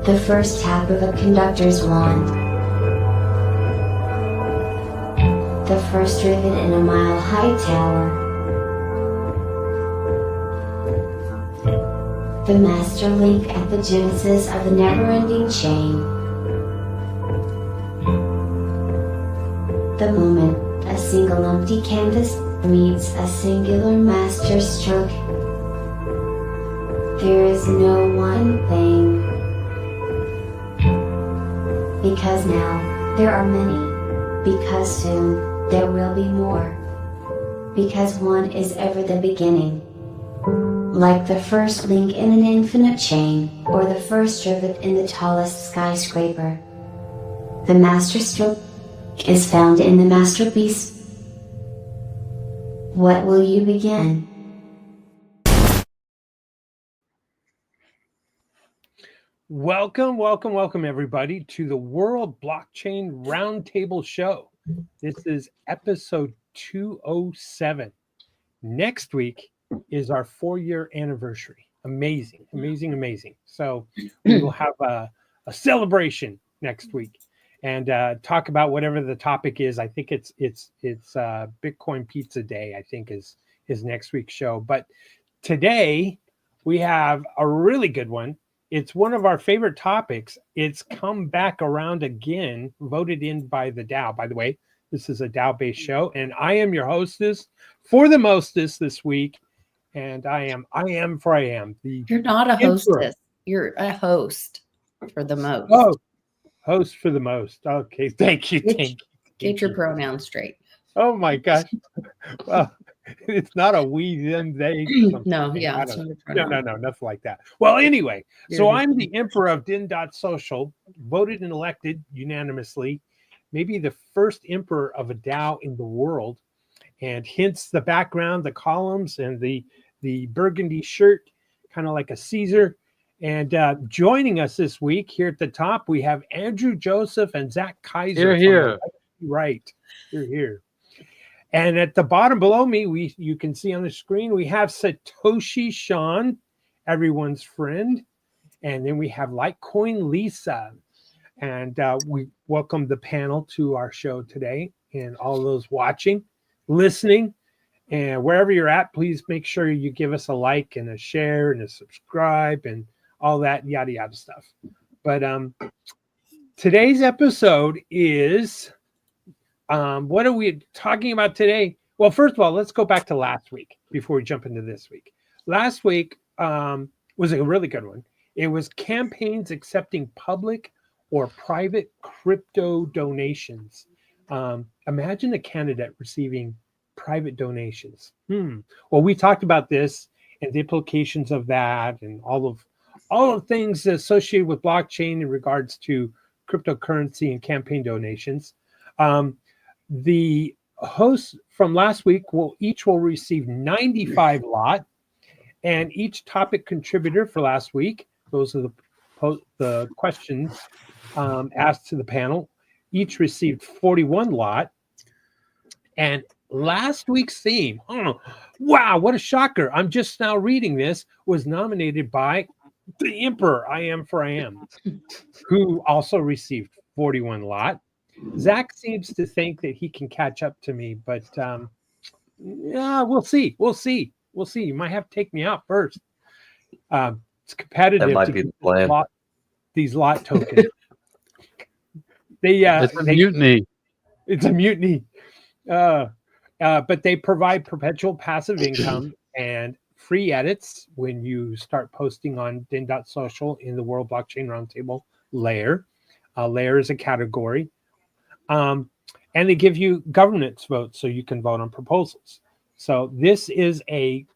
The first tap of a conductor's wand. The first rivet in a mile-high tower. The master link at the genesis of the never-ending chain. The moment a single empty canvas meets a singular master stroke. There is no one thing. Because now, there are many. Because soon, there will be more. Because one is ever the beginning. Like the first link in an infinite chain, or the first rivet in the tallest skyscraper. The master stroke is found in the masterpiece. What will you begin? Welcome everybody to the World Blockchain Roundtable Show. This is episode 207. Next week is our 4-year anniversary. Amazing. So we will have a celebration next week and talk about whatever the topic is. I think it's Bitcoin Pizza Day, I think is next week's show. But today we have a really good one. It's one of our favorite topics. It's come back around again, voted in by the DAO. By the way, this is a DAO-based show, and I am your hostess for the mostest this week. And I am. You're not a hostess. You're a host for the most. Oh, host for the most. Okay, thank you. Get your pronouns straight. Oh my gosh. Well, it's not a we, them, they. No, yeah. It's no, nothing like that. Well, anyway, so I'm the emperor of Din.social, voted and elected unanimously, maybe the first emperor of a DAO in the world, and hence the background, the columns, and the burgundy shirt, kind of like a Caesar. And joining us this week here at the top, we have Andrew Joseph and Zach Kaiser. Here. Right. You're here. And at the bottom below me, you can see on the screen, we have Satoshi Sean, everyone's friend. And then we have Litecoin Lisa. And we welcome the panel to our show today, and all those watching, listening, and wherever you're at, please make sure you give us a like and a share and a subscribe and all that yada yada stuff. But today's episode is what are we talking about today? Well, first of all, let's go back to last week before we jump into this week. Last week was a really good one. It was campaigns accepting public or private crypto donations. Imagine a candidate receiving private donations. Well, we talked about this and the implications of that, and all of things associated with blockchain in regards to cryptocurrency and campaign donations. The hosts from last week will receive 95 lot, and each topic contributor for last week, those are the questions asked to the panel, each received 41 lot. And last week's theme, wow, what a shocker. I'm just now reading this, was nominated by the Emperor, I Am, who also received 41 lot. Zach seems to think that he can catch up to me, but yeah, we'll see. You might have to take me out first. It's competitive. That might be the plan. These lot tokens. It's a mutiny. It's a mutiny. But they provide perpetual passive income and free edits when you start posting on Din.social in the World Blockchain Roundtable layer. Layer is a category. And they give you governance votes so you can vote on proposals. So this is a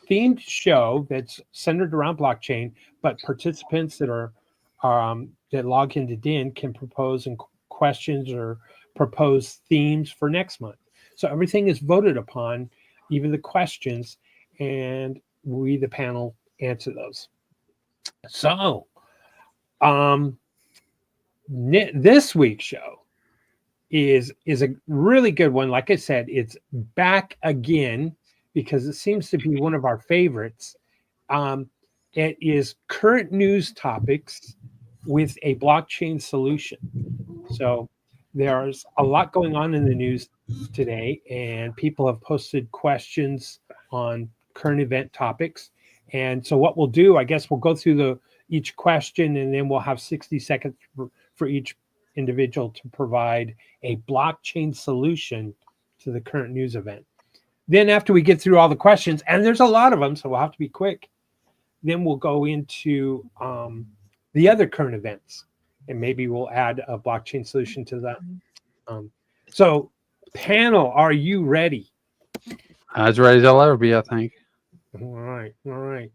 themed show that's centered around blockchain, but participants that that log into Din can propose questions or propose themes for next month. So everything is voted upon, even the questions, and we, the panel, answer those. So this week's show is a really good one. Like I said, it's back again because it seems to be one of our favorites. It is current news topics with a blockchain solution. So there's a lot going on in the news today, and people have posted questions on current event topics. And so what we'll do, I guess we'll go through each question, and then we'll have 60 seconds for each individual to provide a blockchain solution to the current news event. Then after we get through all the questions, and there's a lot of them, so we'll have to be quick, then we'll go into the other current events, and maybe we'll add a blockchain solution to that. So panel, are you ready? As ready as I'll ever be, I think. All right.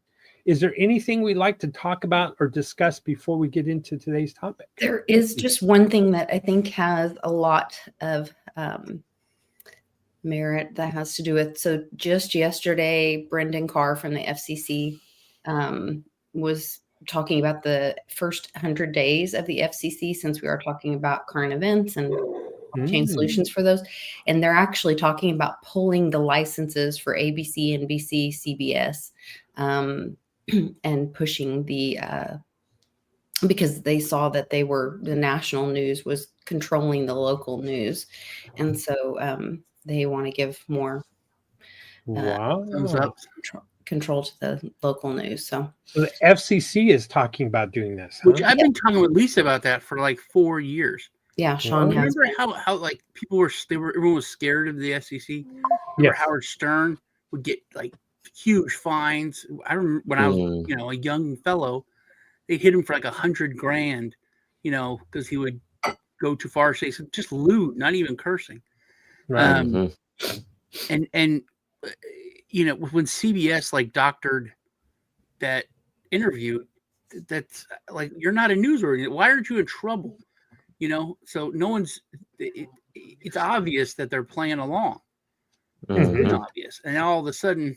Is there anything we'd like to talk about or discuss before we get into today's topic? There is just one thing that I think has a lot of merit that has to do with, so just yesterday, Brendan Carr from the FCC was talking about the first 100 days of the FCC, since we are talking about current events and blockchain solutions for those. And they're actually talking about pulling the licenses for ABC, NBC, CBS, and pushing the because they saw that the national news was controlling the local news. And so they want to give more control to the local news. So the FCC is talking about doing this, which I've been talking with Lisa about that for like 4 years. Yeah, Sean has. Remember how like everyone was scared of the FCC? Remember Howard Stern would get like huge fines. I remember when I was, a young fellow, they hit him for like $100,000, because he would go too far. Say just lewd, not even cursing. Right. And when CBS like doctored that interview, that's like, you're not a news organization. Why aren't you in trouble? So no one's. It's obvious that they're playing along. It's obvious, and all of a sudden,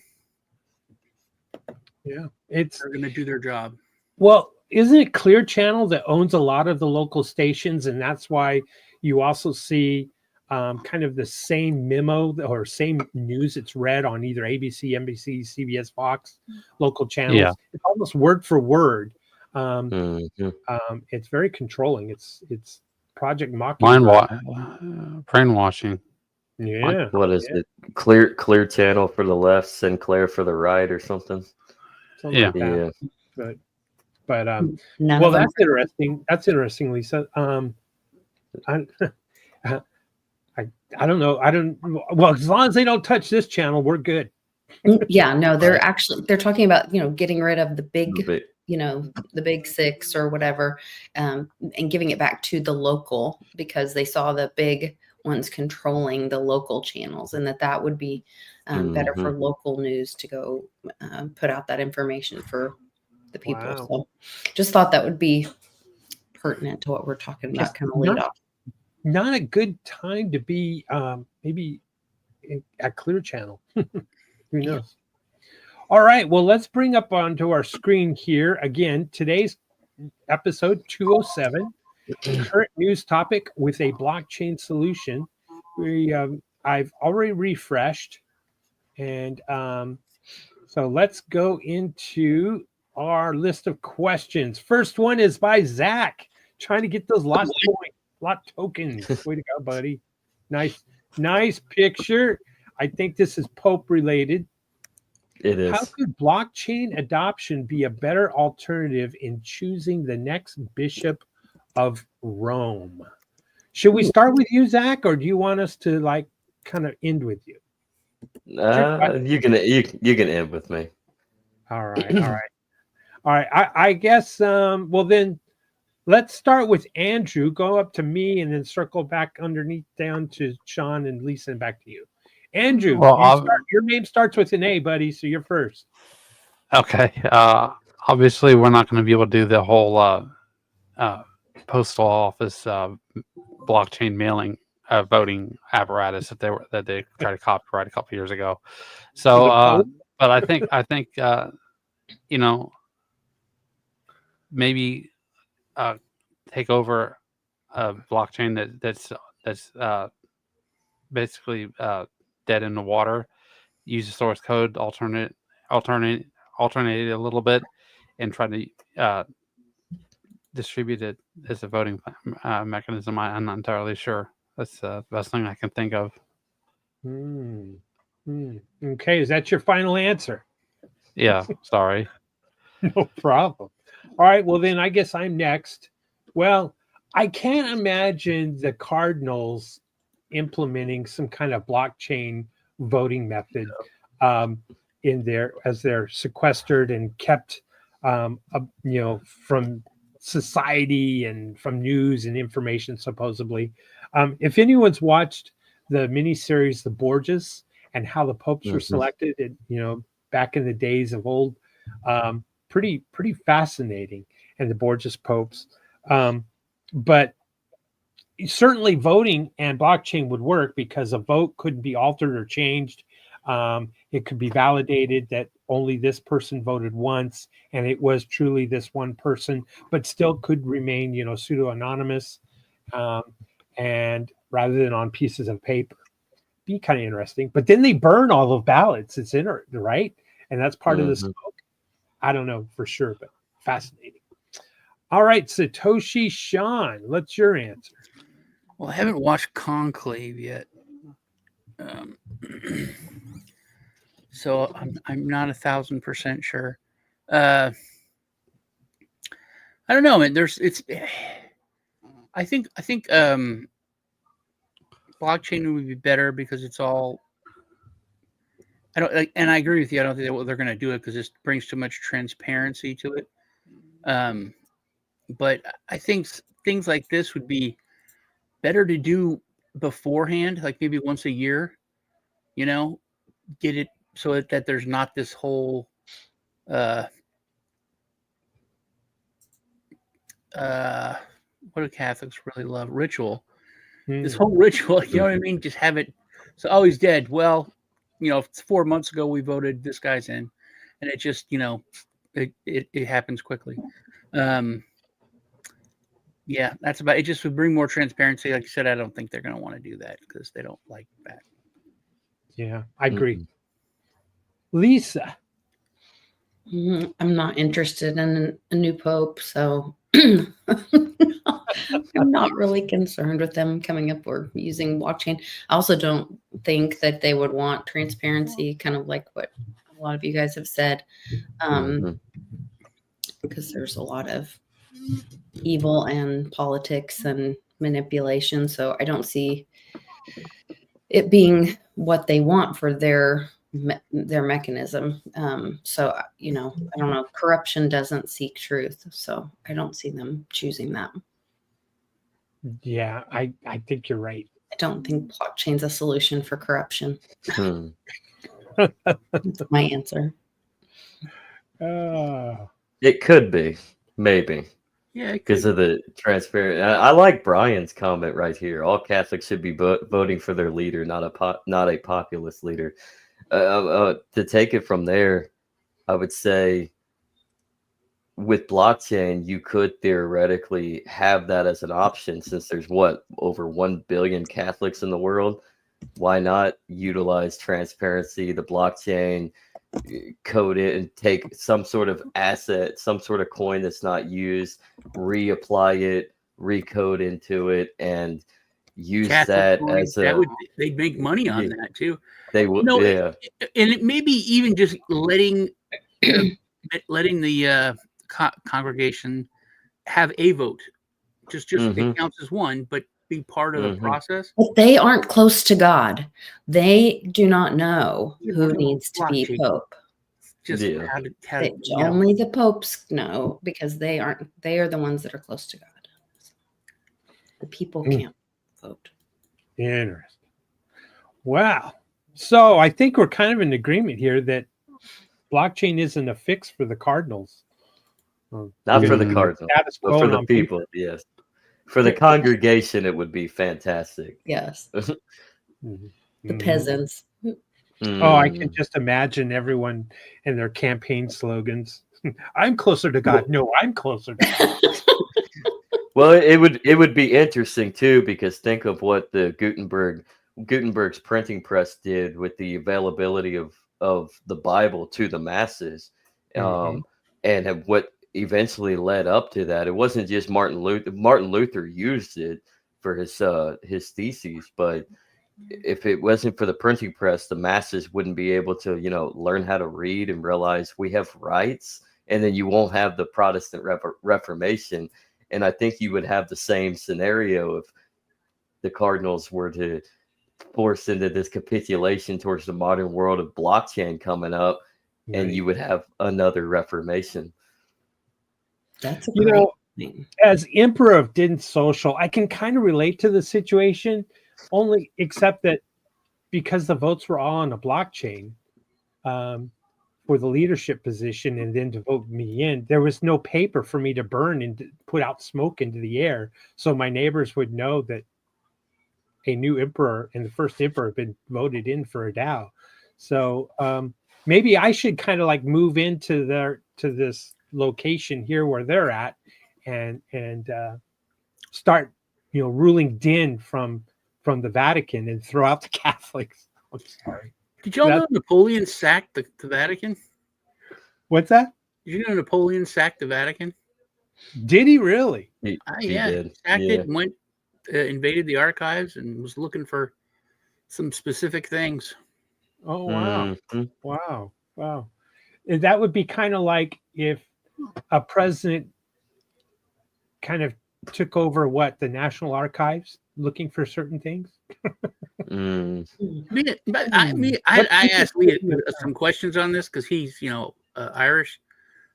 they're going to do their job. Well, isn't it Clear Channel that owns a lot of the local stations, and that's why you also see kind of the same memo or same news it's read on either ABC, NBC, CBS, Fox, local channels. Yeah. It's almost word for word. It's very controlling. It's Project Mockingbird. Brainwashing. Yeah. What is it? Clear Channel for the left, Sinclair for the right, or something. Like that. But well, that's interesting. That's interesting, Lisa. I don't know. Well, as long as they don't touch this channel, we're good. Yeah, no, they're talking about, getting rid of the big the big six or whatever, and giving it back to the local, because they saw the big ones controlling the local channels, and that would be better for local news to go put out that information for the people. Wow. So just thought that would be pertinent to what we're talking about, kind of lead off. Not a good time to be maybe at Clear Channel. Who knows? All right. Well, let's bring up onto our screen here again today's episode 207, current news topic with a blockchain solution. I've already refreshed, and so let's go into our list of questions. First one is by Zach, trying to get those lot tokens. Way to go, buddy. Nice picture. I think this is Pope related. It is. How could blockchain adoption be a better alternative in choosing the next bishop of Rome? Should we start with you, Zach, or do you want us to kind of end with you? You can end with me. All right. I guess. Well, then let's start with Andrew. Go up to me and then circle back underneath down to Sean and Lisa and back to you. Andrew, your name starts with an A, buddy, so you're first. Okay. Obviously, we're not going to be able to do the whole postal office blockchain mailing voting apparatus that they tried to copyright a couple years ago. So, but I think maybe take over a blockchain that's basically dead in the water. Use the source code, alternate it a little bit, and try to distribute it as a voting mechanism. I'm not entirely sure. That's the best thing I can think of. Okay, is that your final answer? Yeah, sorry. No problem. All right, well then I guess I'm next. Well, I can't imagine the Cardinals implementing some kind of blockchain voting method in there as they're sequestered and kept, from society and from news and information supposedly. If anyone's watched the miniseries The Borgias and how the popes were selected, back in the days of old, pretty fascinating, and the Borgias popes. But certainly voting and blockchain would work because a vote couldn't be altered or changed. It could be validated that only this person voted once and it was truly this one person, but still could remain, pseudo-anonymous, and rather than on pieces of paper. Be kind of interesting. But then they burn all the ballots. It's right? And that's part of the smoke. I don't know for sure, but fascinating. All right, Satoshi Sean, what's your answer? Well, I haven't watched Conclave yet, so I'm not 1,000% sure. I don't know, man. I think blockchain would be better because it's all. And I agree with you. I don't think they're going to do it because this brings too much transparency to it. But I think things like this would be better to do beforehand, like maybe once a year, get it so that there's not this whole, what do Catholics really love? Ritual. This whole ritual, you know what I mean? Just have it. So, oh, he's dead. Well, it's 4 months ago we voted this guy's in, and it just, it happens quickly. Yeah, that's about it. Just would bring more transparency. Like you said, I don't think they're going to want to do that because they don't like that. Yeah, I agree. Lisa. I'm not interested in a new pope, so I'm not really concerned with them coming up or using blockchain. I also don't think that they would want transparency, kind of like what a lot of you guys have said, because there's a lot of evil and politics and manipulation. So I don't see it being what they want for their mechanism. So, I don't know. Corruption doesn't seek truth. So I don't see them choosing that. Yeah, I think you're right. I don't think blockchain's a solution for corruption. That's my answer. It could be, maybe. Yeah, because of the transparent. I like Brian's comment right here. All Catholics should be voting for their leader, not a populist leader. To take it from there, I would say with blockchain, you could theoretically have that as an option since there's over 1 billion Catholics in the world. Why not utilize transparency, the blockchain, code it and take some sort of asset, some sort of coin that's not used, reapply it, recode into it, and use Catholic that as they'd make money on that too. They would, yeah. And it maybe even just letting the congregation have a vote, just it counts as one, but be part of the process. But they aren't close to God. They do not know who needs to be pope. Only the popes know because they are the ones that are close to God. The people can't vote. Interesting. Wow. So I think we're kind of in agreement here that blockchain isn't a fix for the Cardinals. Not for the Cardinals, but for the people, yes. For the congregation, it would be fantastic. Yes. The peasants. Oh, I can just imagine everyone and their campaign slogans. I'm closer to God. No, I'm closer to God. Well, it would be interesting too, because think of what the Gutenberg's printing press did with the availability of the Bible to the masses. And and what eventually led up to that. It wasn't just Martin Luther. Martin Luther used it for his theses, but if it wasn't for the printing press, the masses wouldn't be able to, learn how to read and realize we have rights. And then you won't have the Protestant Reformation. And I think you would have the same scenario if the Cardinals were to force into this capitulation towards the modern world of blockchain coming up, and you would have another Reformation. That's a great thing. As Emperor of Din Social, I can kind of relate to the situation, only except that because the votes were all on a blockchain for the leadership position and then to vote me in, there was no paper for me to burn and to put out smoke into the air. So my neighbors would know that a new emperor and the first emperor had been voted in for a DAO. So maybe I should kind of like move into this location here where they're at and start, ruling Din from the Vatican and throw out the Catholics. I'm sorry. Did y'all know Napoleon sacked the Vatican? What's that? Did you know Napoleon sacked the Vatican? Did he really? He Yeah, did. sacked Yeah. it and went, invaded the archives and was looking for some specific things. Oh, wow. Mhm. Wow. And that would be kind of like if a president kind of took over the National Archives looking for certain things. I asked Lee some questions on this because he's, Irish,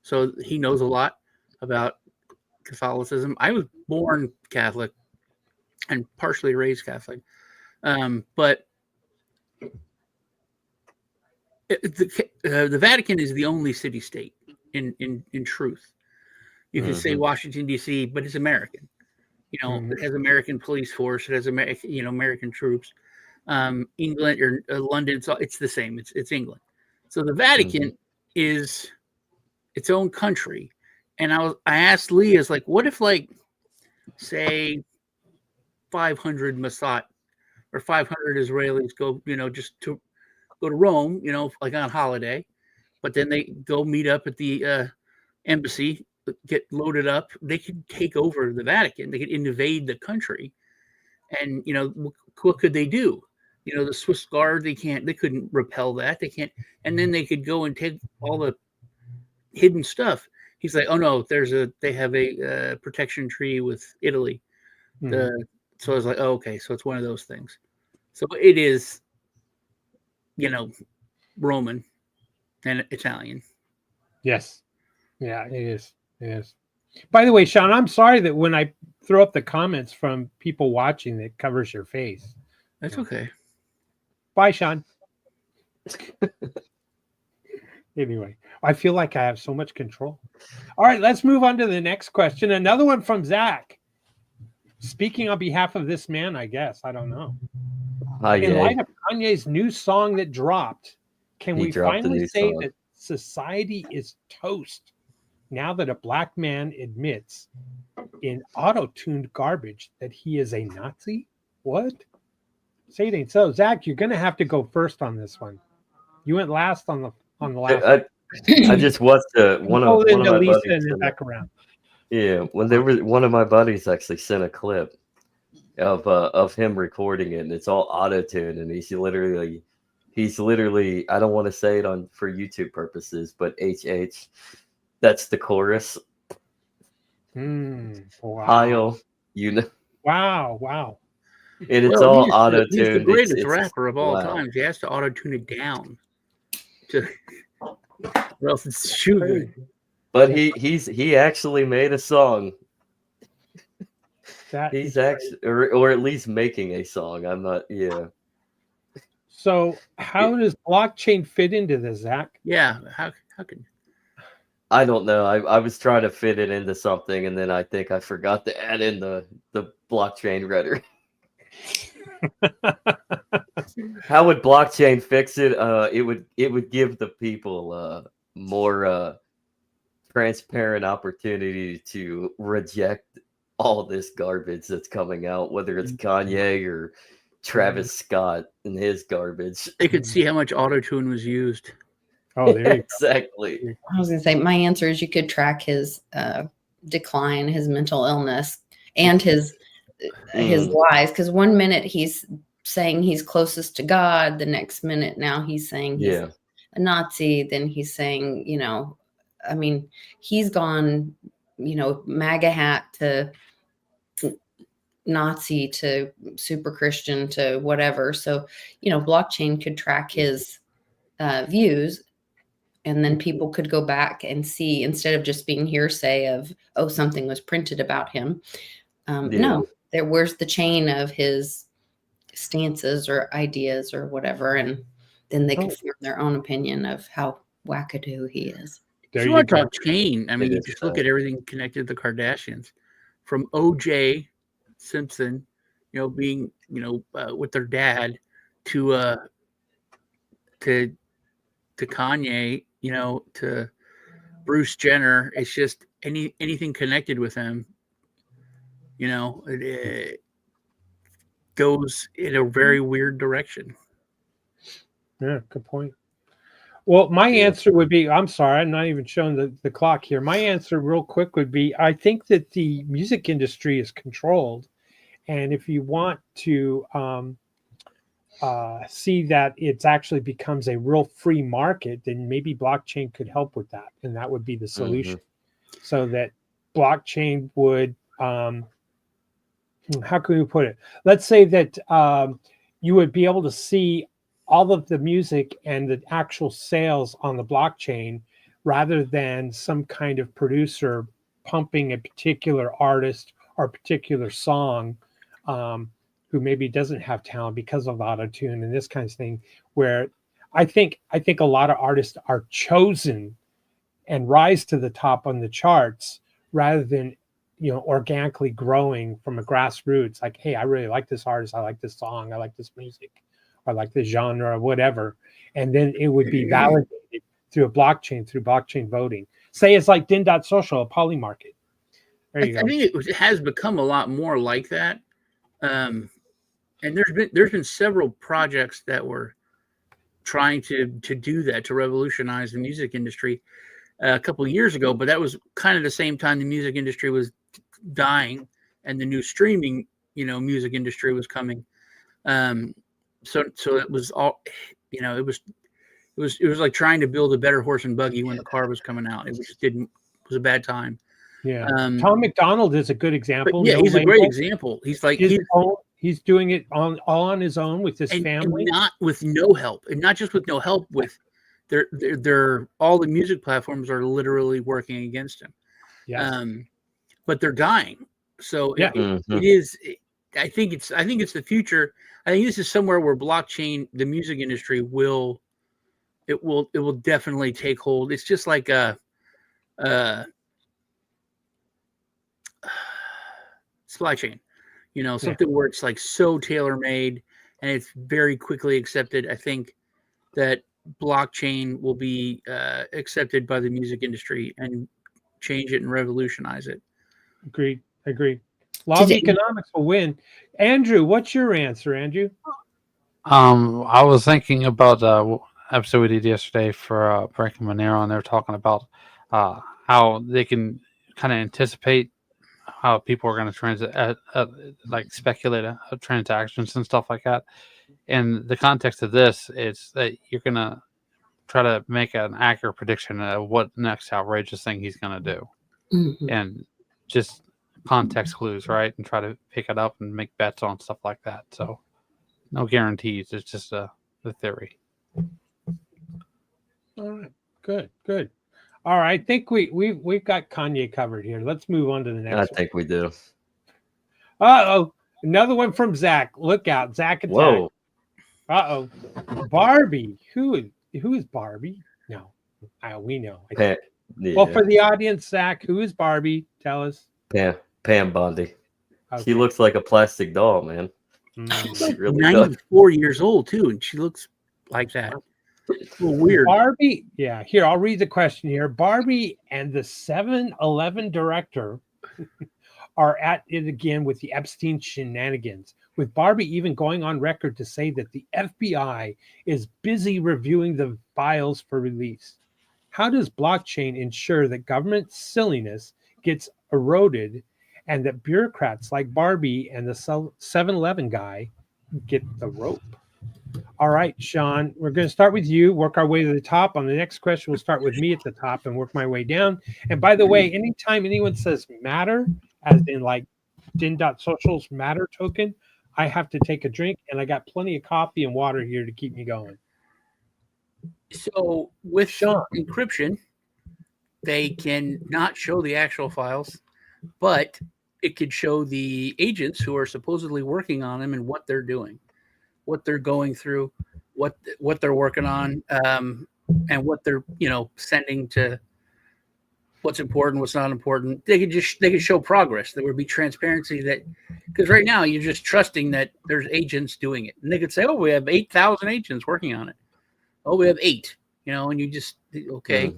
so he knows a lot about Catholicism. I was born Catholic and partially raised Catholic, but the Vatican is the only city-state in truth. You can say Washington, D.C., but it's American. It has American police force. It has American troops. England or London, it's the same. It's England. So the Vatican is its own country. And I asked Lee, what if, say, 500 Mossad or 500 Israelis go, just to go to Rome, on holiday, but then they go meet up at the embassy, get loaded up. They could take over the Vatican. They could invade the country. And, what could they do? The Swiss Guard, they couldn't repel that. They can't. And then they could go and take all the hidden stuff. He's like, oh no, they have a protection treaty with Italy. So I was like, oh, okay. So it's one of those things. So it is, Roman and Italian. Yes. Yeah, it is. By the way, Sean, I'm sorry that when I throw up the comments from people watching, it covers your face. That's okay. Bye, Sean. Anyway, I feel like I have so much control. All right, let's move on to the next question. Another one from Zach. Speaking on behalf of this man, I guess. I don't know. In light of Kanye's new song that dropped, can we finally say that society is toast now that a black man admits in auto-tuned garbage that he is a Nazi? What? Say it ain't so. Zach, you're going to have to go first on this one. You went last on the last. I just watched one of my Lisa buddies. and back around. Yeah, one of my buddies actually sent a clip of him recording it, and it's all auto-tuned, and he's literally I don't want to say it for YouTube purposes, but HH, that's the chorus. Wow. Heil, Wow. And it's all auto-tuned. He's the greatest rapper of all time. He has to auto-tune it down, or else it's shooting. But he actually made a song. He's actually, or at least making a song. I'm not. Yeah. So how does blockchain fit into this, Zach? Yeah. How can? I don't know. I was trying to fit it into something, and then I think I forgot to add in the blockchain rhetoric. How would blockchain fix it? It would give the people more transparent opportunity to reject all this garbage that's coming out, whether it's Kanye or Travis Scott and his garbage. They could see how much auto-tune was used. Oh, there you go. Exactly. I was going to say, my answer is you could track his decline, his mental illness, and his lies. Because one minute he's saying he's closest to God, the next minute now he's saying he's Yeah. a Nazi. Then he's saying, I mean, he's gone, MAGA hat to Nazi to super Christian to whatever. So, blockchain could track his views. And then people could go back and see, instead of just being hearsay of, oh, something was printed about him. No, where's the chain of his stances or ideas or whatever. And then they could form their own opinion of how wackadoo he is. There If you you want to go. talk chain, I mean, you just look at everything connected to the Kardashians, from O.J. Simpson, being, with their dad, to Kanye, to Bruce Jenner. It's just anything connected with him, it goes in a very weird direction. Yeah, good point. Well, my answer would be, I'm sorry, I'm not even showing the clock here. My answer real quick would be, I think that the music industry is controlled. And if you want to see that it actually becomes a real free market, then maybe blockchain could help with that. And that would be the solution. So that blockchain would, how can we put it? Let's say that you would be able to see all of the music and the actual sales on the blockchain, rather than some kind of producer pumping a particular artist or a particular song who maybe doesn't have talent because of auto-tune and this kind of thing, where I think a lot of artists are chosen and rise to the top on the charts rather than organically growing from a grassroots, like, hey, I really like this artist, I like this song, I like this music, I like this genre or whatever. And then it would be validated through blockchain voting. Say it's like Din.social, a poly market. There you go. I think it has become a lot more like that. And there's been several projects that were trying to do that, to revolutionize the music industry a couple of years ago. But that was kind of the same time the music industry was dying and the new streaming, music industry was coming. So it was all, it was like trying to build a better horse and buggy when the car was coming out. It was a bad time. Yeah. Tom McDonald is a good example. Yeah, he's a great example. He's like, he's doing it all on his own with his family, and not with no help, and not just with no help. With they're all the music platforms are literally working against him. Yeah. But they're dying. So yeah, it is. I think it's the future. I think this is somewhere where blockchain, the music industry will definitely take hold. It's just like supply chain, something where it's like so tailor-made and it's very quickly accepted. I think that blockchain will be accepted by the music industry and change it and revolutionize it. Agreed. Law of economics will win. Andrew, what's your answer, Andrew? I was thinking about episode we did yesterday for Frank and Monero, and they're talking about how they can kind of anticipate how people are going to like speculate transactions and stuff like that. In the context of this, it's that you're going to try to make an accurate prediction of what next outrageous thing he's going to do, and just context clues, right? And try to pick it up and make bets on stuff like that. So no guarantees. It's just the theory. All right. Good. All right. I think we've got Kanye covered here. Let's move on to the next one. I think we do. Uh-oh. Another one from Zach. Look out. Zach attack. Whoa. Uh-oh. Barbie. Who is Barbie? No. We know. Yeah. Well, for the audience, Zach, who is Barbie? Tell us. Pam Bondi. Okay. She looks like a plastic doll, man. She's really 94 years old too, and she looks like that. It's a little weird. Barbie, yeah. Here, I'll read the question here. Barbie and the 7-Eleven director are at it again with the Epstein shenanigans. with Barbie even going on record to say that the FBI is busy reviewing the files for release. How does blockchain ensure that government silliness gets eroded and that bureaucrats like Barbie and the 7-Eleven guy get the rope? All right, Sean, we're going to start with you, work our way to the top. On the next question, we'll start with me at the top and work my way down. And by the way, anytime anyone says matter, as in like din.social's matter token, I have to take a drink, and I got plenty of coffee and water here to keep me going. So with Sean. encryption, they can not show the actual files, but it could show the agents who are supposedly working on them and what they're doing, what they're going through, what they're working on, and what they're sending to. What's important, what's not important. They could show progress. There would be transparency because right now you're just trusting that there's agents doing it, and they could say, "Oh, we have 8,000 agents working on it." Oh, we have 8. And you just okay.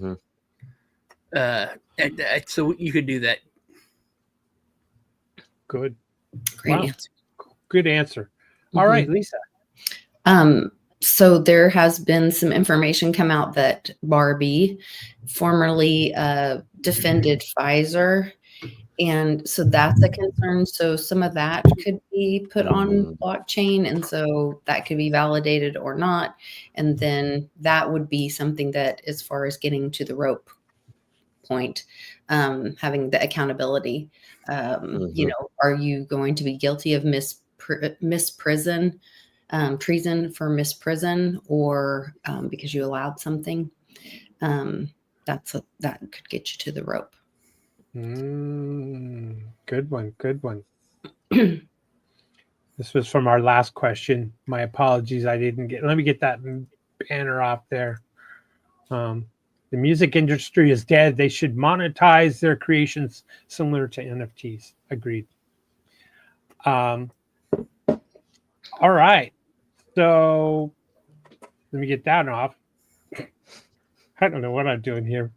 Mm-hmm. So you could do that. Good. Great answer. Good answer. All right, Lisa. So there has been some information come out that Barbie formerly defended Pfizer. And so that's a concern. So some of that could be put on blockchain. And so that could be validated or not. And then that would be something that, as far as getting to the rope point, having the accountability, are you going to be guilty of treason for misprison, or because you allowed something? That could get you to the rope. Good one. This was from our last question. My apologies, I didn't get. Let me get that banner off there. The music industry is dead. They should monetize their creations similar to NFTs. Agreed. All right. So let me get that off. I don't know what I'm doing here.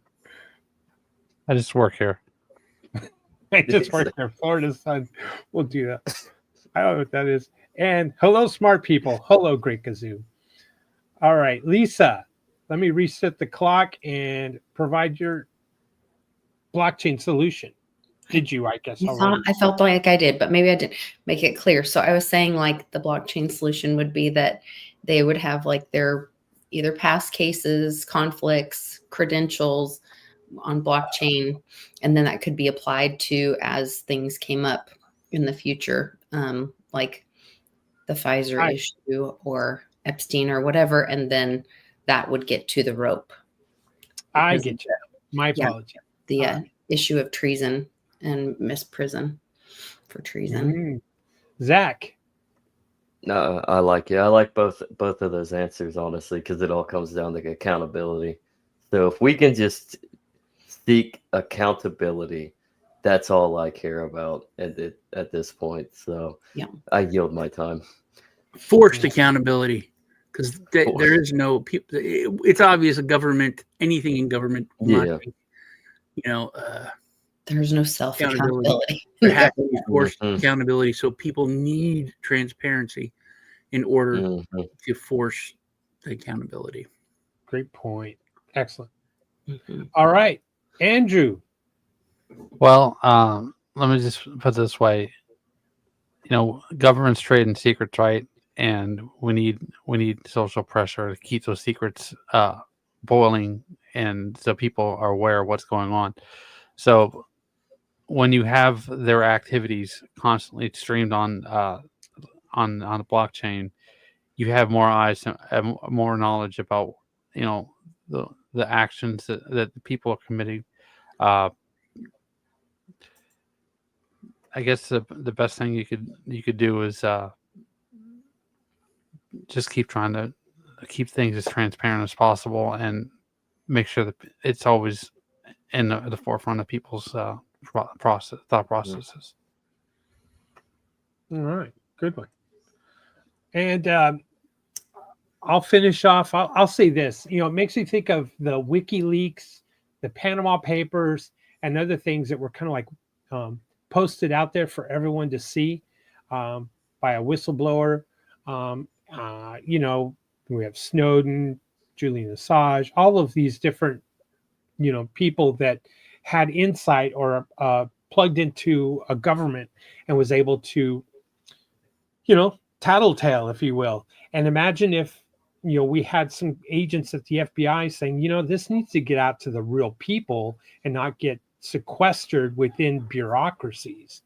I just work here. I just work there. Florida sun. We'll do that. I don't know what that is. And hello, smart people. Hello, Great Kazoo. All right, Lisa, let me reset the clock and provide your blockchain solution. Did you? I guess I felt like I did, but maybe I didn't make it clear. So I was saying, like, the blockchain solution would be that they would have like their either past cases, conflicts, credentials on blockchain, and then that could be applied to as things came up in the future, like the Pfizer issue or Epstein or whatever, and then that would get to the rope. I get you. My apology. The issue of treason and misprison for treason. Zach. No, I like it. I like both of those answers, honestly, because it all comes down to accountability. So if we can just seek accountability, that's all I care about at this point. So I yield my time. Forced accountability, because there is no people. It's obvious a government, anything in government, there's no self-accountability. There has to be forced accountability. So people need transparency in order to force the accountability. Great point. Excellent. All right, Andrew. Well, let me just put it this way. Governments trade in secrets, right? And we need social pressure to keep those secrets boiling, and so people are aware of what's going on. So when you have their activities constantly streamed on the blockchain, you have more eyes and more knowledge about the actions that the people are committing. I guess the best thing you could do is just keep trying to keep things as transparent as possible and make sure that it's always in the forefront of people's thought processes. All right, good one. And I'll finish off. I'll say this. It makes me think of the WikiLeaks, the Panama Papers, and other things that were kind of like posted out there for everyone to see. by a whistleblower. You know, we have Snowden, Julian Assange, all of these different, you know, people that had insight or plugged into a government and was able to, you know, tattletale, if you will. And imagine if, you know, we had some agents at the FBI saying, you know, this needs to get out to the real people and not get sequestered within bureaucracies,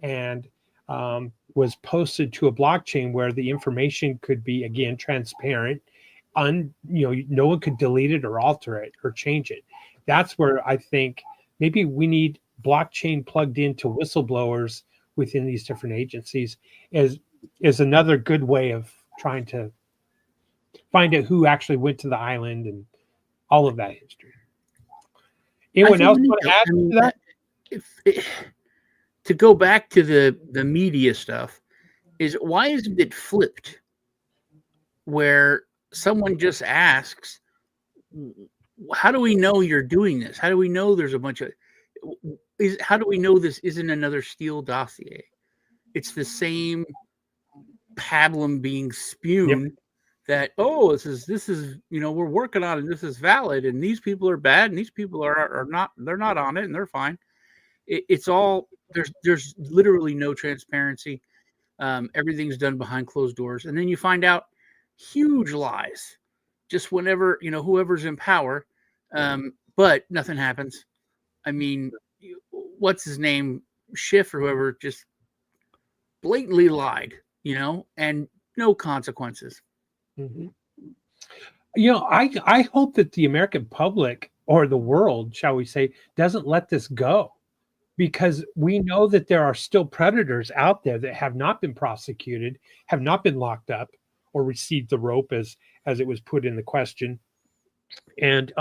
and was posted to a blockchain where the information could be, again, transparent. You know, no one could delete it or alter it or change it. That's where I think maybe we need blockchain plugged into whistleblowers within these different agencies is another good way of trying to find out who actually went to the island and all of that history. Anyone else want to add to that? To go back to the media stuff, is why isn't it flipped where someone just asks, how do we know you're doing this? How do we know there's a bunch of how do we know this isn't another Steele dossier? It's the same pablum being spewed that, oh, this is, you know, we're working on it, and this is valid, and these people are bad, and these people are not, they're not on it, and they're fine. It's all, there's literally no transparency. Everything's done behind closed doors, and then you find out huge lies just whenever, you know, whoever's in power, but nothing happens. I mean, what's his name, Schiff or whoever, just blatantly lied, you know, and no consequences. Mm-hmm. You know, I hope that the American public, or the world, shall we say, doesn't let this go, because we know that there are still predators out there that have not been prosecuted, have not been locked up, or received the rope, as it was put in the question. And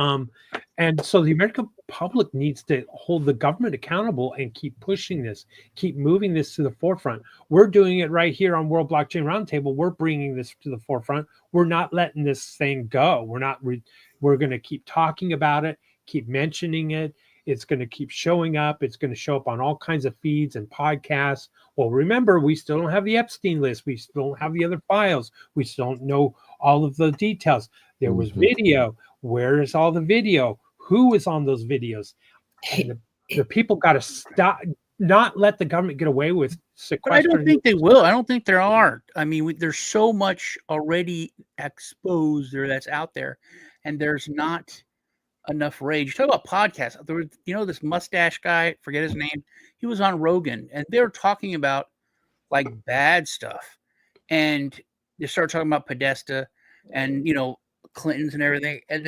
so the American public needs to hold the government accountable and keep pushing this, keep moving this to the forefront. We're doing it right here on World Blockchain Roundtable. We're bringing this to the forefront. We're not letting this thing go. We're going to keep talking about it, keep mentioning it. It's going to keep showing up. It's going to show up on all kinds of feeds and podcasts. Well, remember, we still don't have the Epstein list. We still don't have the other files. We still don't know all of the details. There was video. Where is all the video? Who was on those videos? And the people got to stop, not let the government get away with sequestering. But I don't think they will. I don't think there are. I mean, there's so much already exposed there that's out there, and there's not enough rage. Talk about podcasts. There was, you know, this mustache guy, forget his name. He was on Rogan, and they were talking about like bad stuff, and they started talking about Podesta and, you know, Clintons and everything, and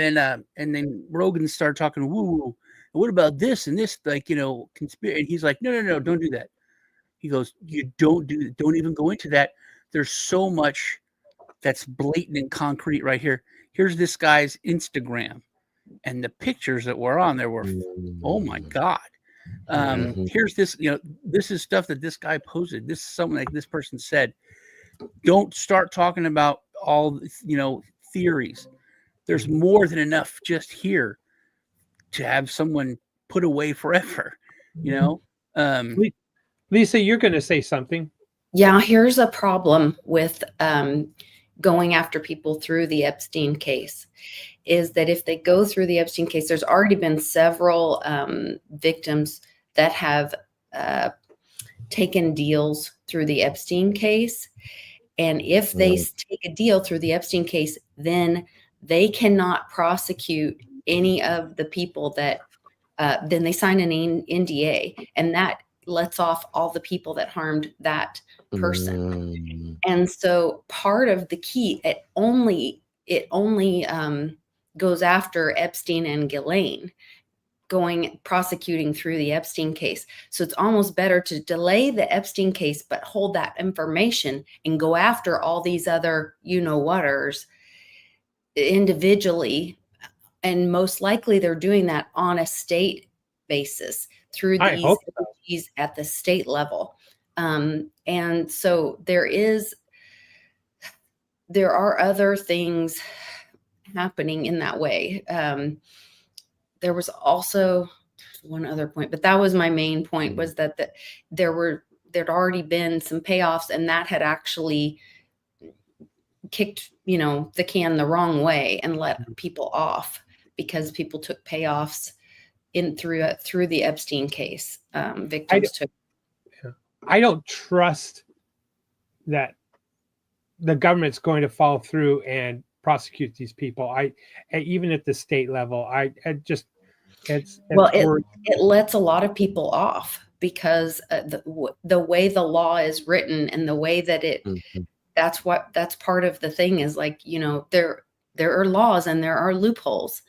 then Rogan started talking woo. What about this and this, like, you know, conspiracy? And he's like, no, don't do that. He goes, you don't even go into that. There's so much that's blatant and concrete right here. Here's this guy's Instagram, and the pictures that were on there were, oh my God. Here's this, you know, this is stuff that this guy posted. This is something like this person said. Don't start talking about all, you know, theories. There's more than enough just here to have someone put away forever, you know. Lisa, you're going to say something. Yeah, here's a problem with going after people through the Epstein case, is that if they go through the Epstein case, there's already been several victims that have taken deals through the Epstein case. And if they take a deal through the Epstein case, then they cannot prosecute any of the people that, then they sign an NDA, and that lets off all the people that harmed that person. And so part of the key, it only goes after Epstein and Ghislaine, prosecuting through the Epstein case. So it's almost better to delay the Epstein case, but hold that information and go after all these other, you know, whaters individually. And most likely they're doing that on a state basis through these entities at the state level. And so there are other things happening in that way. There was also one other point, but that was my main point, was that there were there'd already been some payoffs, and that had actually kicked, the can the wrong way and let people off because people took payoffs through the Epstein case. Victims took. I don't trust that the government's going to follow through and prosecute these people. Even at the state level, it lets a lot of people off because the way the law is written and the way that that's part of the thing is like, there are laws and there are loopholes,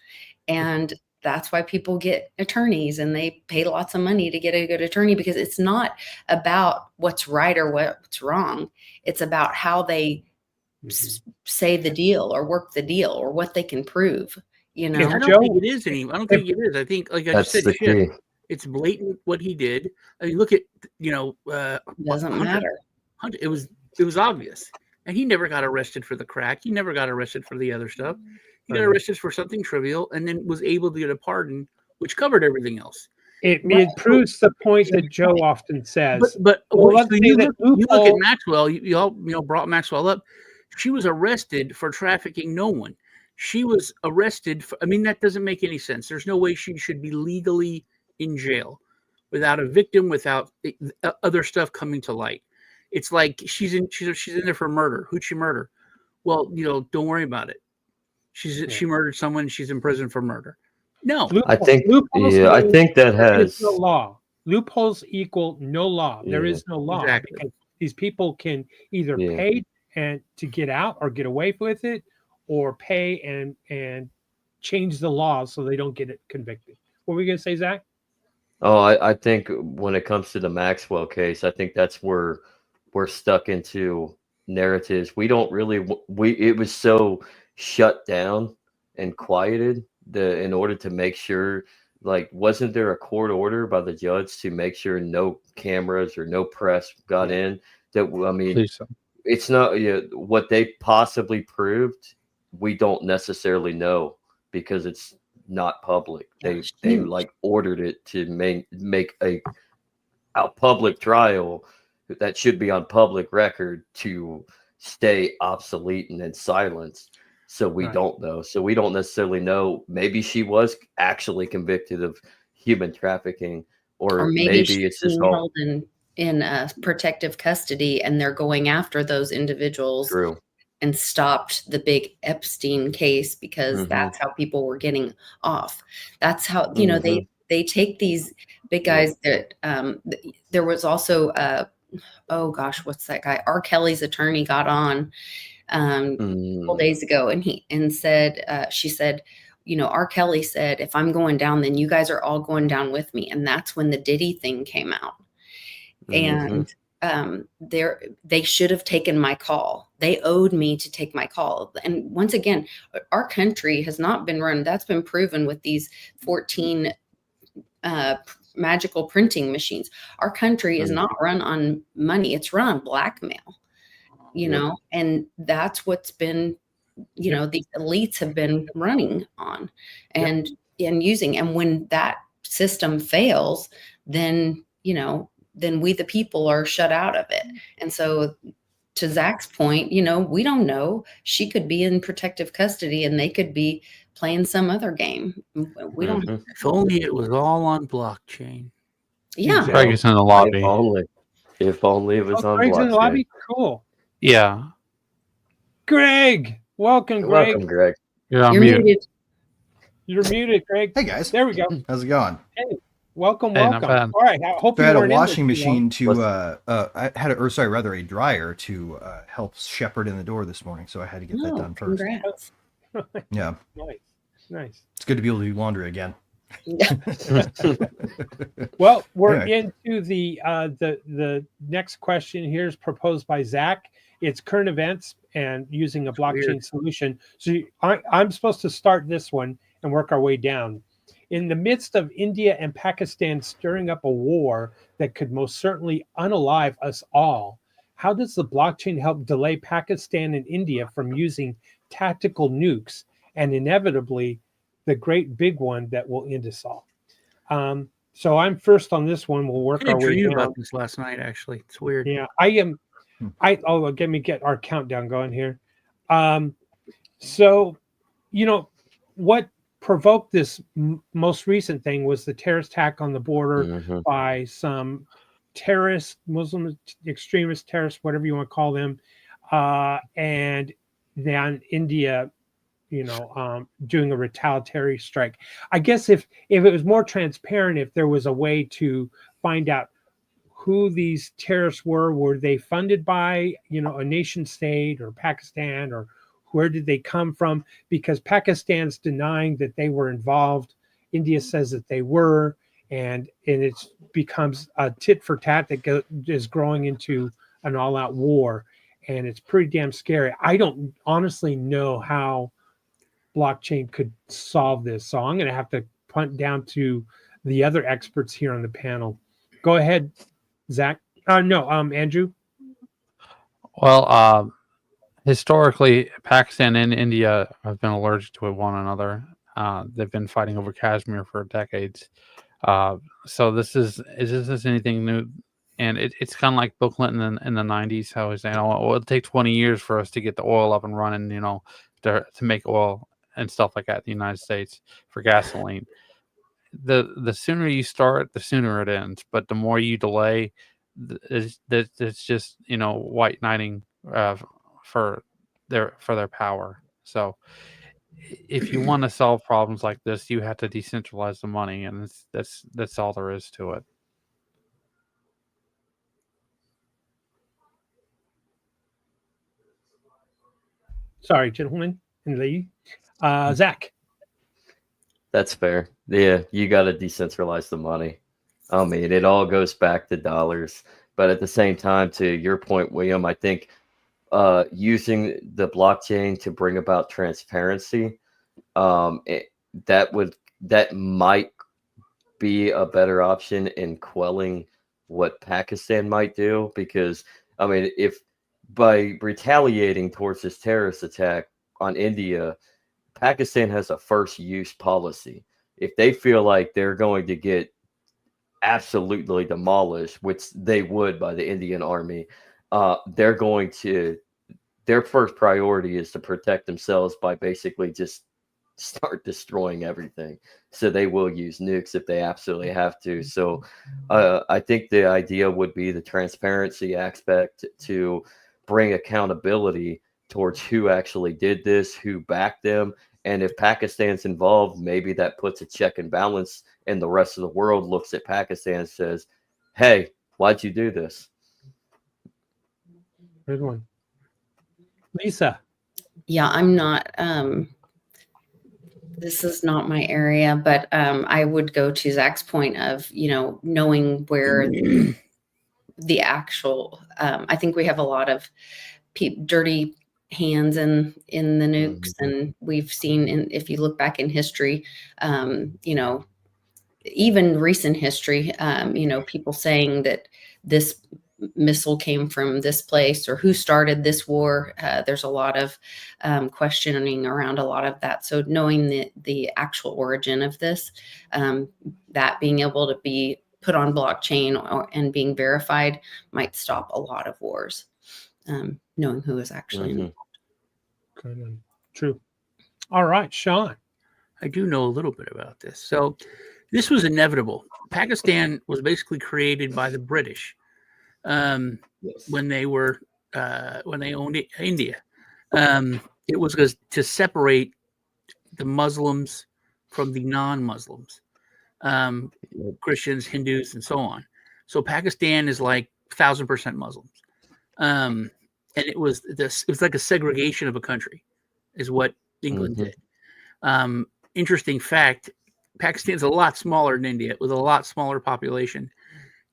and that's why people get attorneys and they pay lots of money to get a good attorney, because it's not about what's right or what's wrong. It's about how they say the deal or work the deal or what they can prove. I don't think it is anymore. I don't think it is. I think, like I just said, it's blatant what he did. I mean, look at, doesn't matter. Hunter, it was obvious. And he never got arrested for the crack. He never got arrested for the other stuff. He got arrested for something trivial and then was able to get a pardon, which covered everything else. It proves the point that Joe often says. But you look at Maxwell. You all brought Maxwell up. She was arrested for trafficking no one. She was arrested for, that doesn't make any sense. There's no way she should be legally in jail without a victim, without other stuff coming to light. It's like she's in there for murder. Who'd she murder? Well, don't worry about it. She murdered someone. She's in prison for murder. No, I think that has no law. Loopholes equal no law. There is no law. Exactly. Because these people can either pay and to get out or get away with it, or pay and change the law so they don't get it convicted. What were we going to say, Zach? Oh, I think when it comes to the Maxwell case, I think that's where we're stuck into narratives. We don't really it was so shut down and quieted in order to make sure, like, wasn't there a court order by the judge to make sure no cameras or no press got in? It's not what they possibly proved. We don't necessarily know because it's not public. They like ordered it to make a public trial that should be on public record to stay obsolete and in silence. So we don't know. So we don't necessarily know. Maybe she was actually convicted of human trafficking, or maybe it's just held in protective custody, and they're going after those individuals. True. And stopped the big Epstein case because that's how people were getting off. That's how, they take these big guys that there was also, what's that guy? R. Kelly's attorney got on a couple days ago, and she said, R. Kelly said, if I'm going down, then you guys are all going down with me. And that's when the Diddy thing came out. And they should have taken my call. They owed me to take my call. And once again, our country has not been run. That's been proven with these 14 magical printing machines. Our country is not run on money. It's run on blackmail, and that's what's been, the elites have been running on and using. And when that system fails, then, then we, the people, are shut out of it. And so to Zach's point, we don't know. She could be in protective custody and they could be playing some other game. We don't know. If only it was all on blockchain. Yeah. Greg is in the lobby. If only it was on Greg's blockchain. in the lobby? Cool. Yeah. Greg. Welcome, Greg. Welcome, Greg. You're on mute. muted. You're muted, Greg. Hey, guys. There we go. How's it going? Hey. Welcome. Hey, not bad. All right. I hope I you had a weren't in washing this machine to a dryer to help shepherd in the door this morning, so I had to get that done first. Congrats. Yeah. Nice. It's good to be able to do laundry again. Well, we're into the next question here is proposed by Zach. It's current events and using a blockchain solution. So I'm supposed to start this one and work our way down. In the midst of India and Pakistan stirring up a war that could most certainly unalive us all, how does the blockchain help delay Pakistan and India from using tactical nukes and inevitably the great big one that will end us all? So I'm first on this one. We'll work I had our a way dream down. about this last night. Actually, it's weird. Yeah, I am. Let me get our countdown going here. So, what provoked this most recent thing was the terrorist attack on the border by some terrorist, Muslim extremist terrorists, whatever you want to call them, and then India, doing a retaliatory strike. I guess if it was more transparent, if there was a way to find out who these terrorists were they funded by, a nation state or Pakistan, or where did they come from? Because Pakistan's denying that they were involved. India says that they were, and it becomes a tit for tat that is growing into an all-out war, and it's pretty damn scary. I don't honestly know how blockchain could solve this, so I'm going to have to punt down to the other experts here on the panel. Go ahead, Zach. No, Andrew. Well, historically, Pakistan and India have been allergic to one another. They've been fighting over Kashmir for decades. So is this anything new? And it's kind of like Bill Clinton in the 90s, how he's saying, it'll take 20 years for us to get the oil up and running, to make oil and stuff like that in the United States for gasoline. The sooner you start, the sooner it ends. But the more you delay, it's just, white knighting for their power. So if you want to solve problems like this, you have to decentralize the money, and that's all there is to it. Sorry, gentlemen and lady. Zach. That's fair. Yeah, you got to decentralize the money. I mean, it all goes back to dollars. But at the same time, to your point, William, I think using the blockchain to bring about transparency, that might be a better option in quelling what Pakistan might do. Because, I mean, if by retaliating towards this terrorist attack on India, Pakistan has a first use policy. If they feel like they're going to get absolutely demolished, which they would by the Indian army, their first priority is to protect themselves by basically just start destroying everything. So they will use nukes if they absolutely have to. So I think the idea would be the transparency aspect to bring accountability towards who actually did this, who backed them. And if Pakistan's involved, maybe that puts a check and balance, and the rest of the world looks at Pakistan and says, hey, why'd you do this? Good one. Lisa. Yeah, I'm not, this is not my area, but I would go to Zach's point of, knowing where the actual, I think we have a lot of dirty hands in the nukes, and we've seen, if you look back in history, even recent history, people saying that this missile came from this place or who started this war. There's a lot of questioning around a lot of that. So knowing the actual origin of this, that being able to be put on blockchain and being verified might stop a lot of wars. Knowing who is actually involved. Good one. True. All right, Sean. I do know a little bit about this. So this was inevitable. Pakistan was basically created by the British when they owned India. It was to separate the Muslims from the non-Muslims, Christians, Hindus, and so on. So Pakistan is like 1,000% Muslims. And it was like a segregation of a country is what England did. Interesting fact, Pakistan's a lot smaller than India with a lot smaller population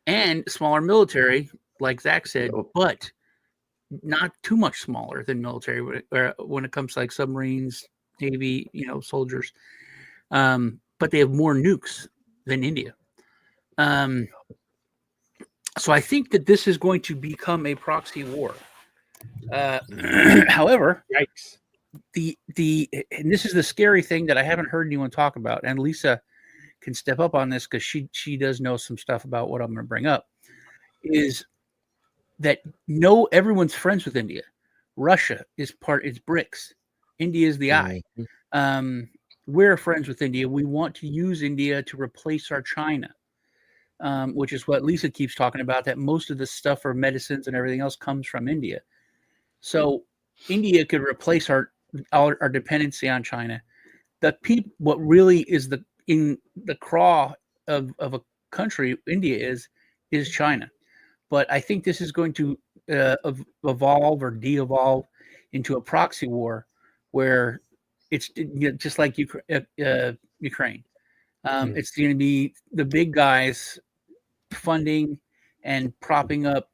and smaller military, like Zach said, but not too much smaller than military when it comes to like submarines, Navy, soldiers. But they have more nukes than India. So I think that this is going to become a proxy war. However, yikes. And this is the scary thing that I haven't heard anyone talk about, and Lisa can step up on this because she does know some stuff about what I'm going to bring up, is that everyone's friends with India. Russia is BRICS. India is the eye. We're friends with India. We want to use India to replace our China, which is what Lisa keeps talking about, that most of the stuff for medicines and everything else comes from India. So India could replace our dependency on China. What really is in the craw of a country, India is China. But I think this is going to evolve or de-evolve into a proxy war where it's just like Ukraine. It's going to be the big guys funding and propping up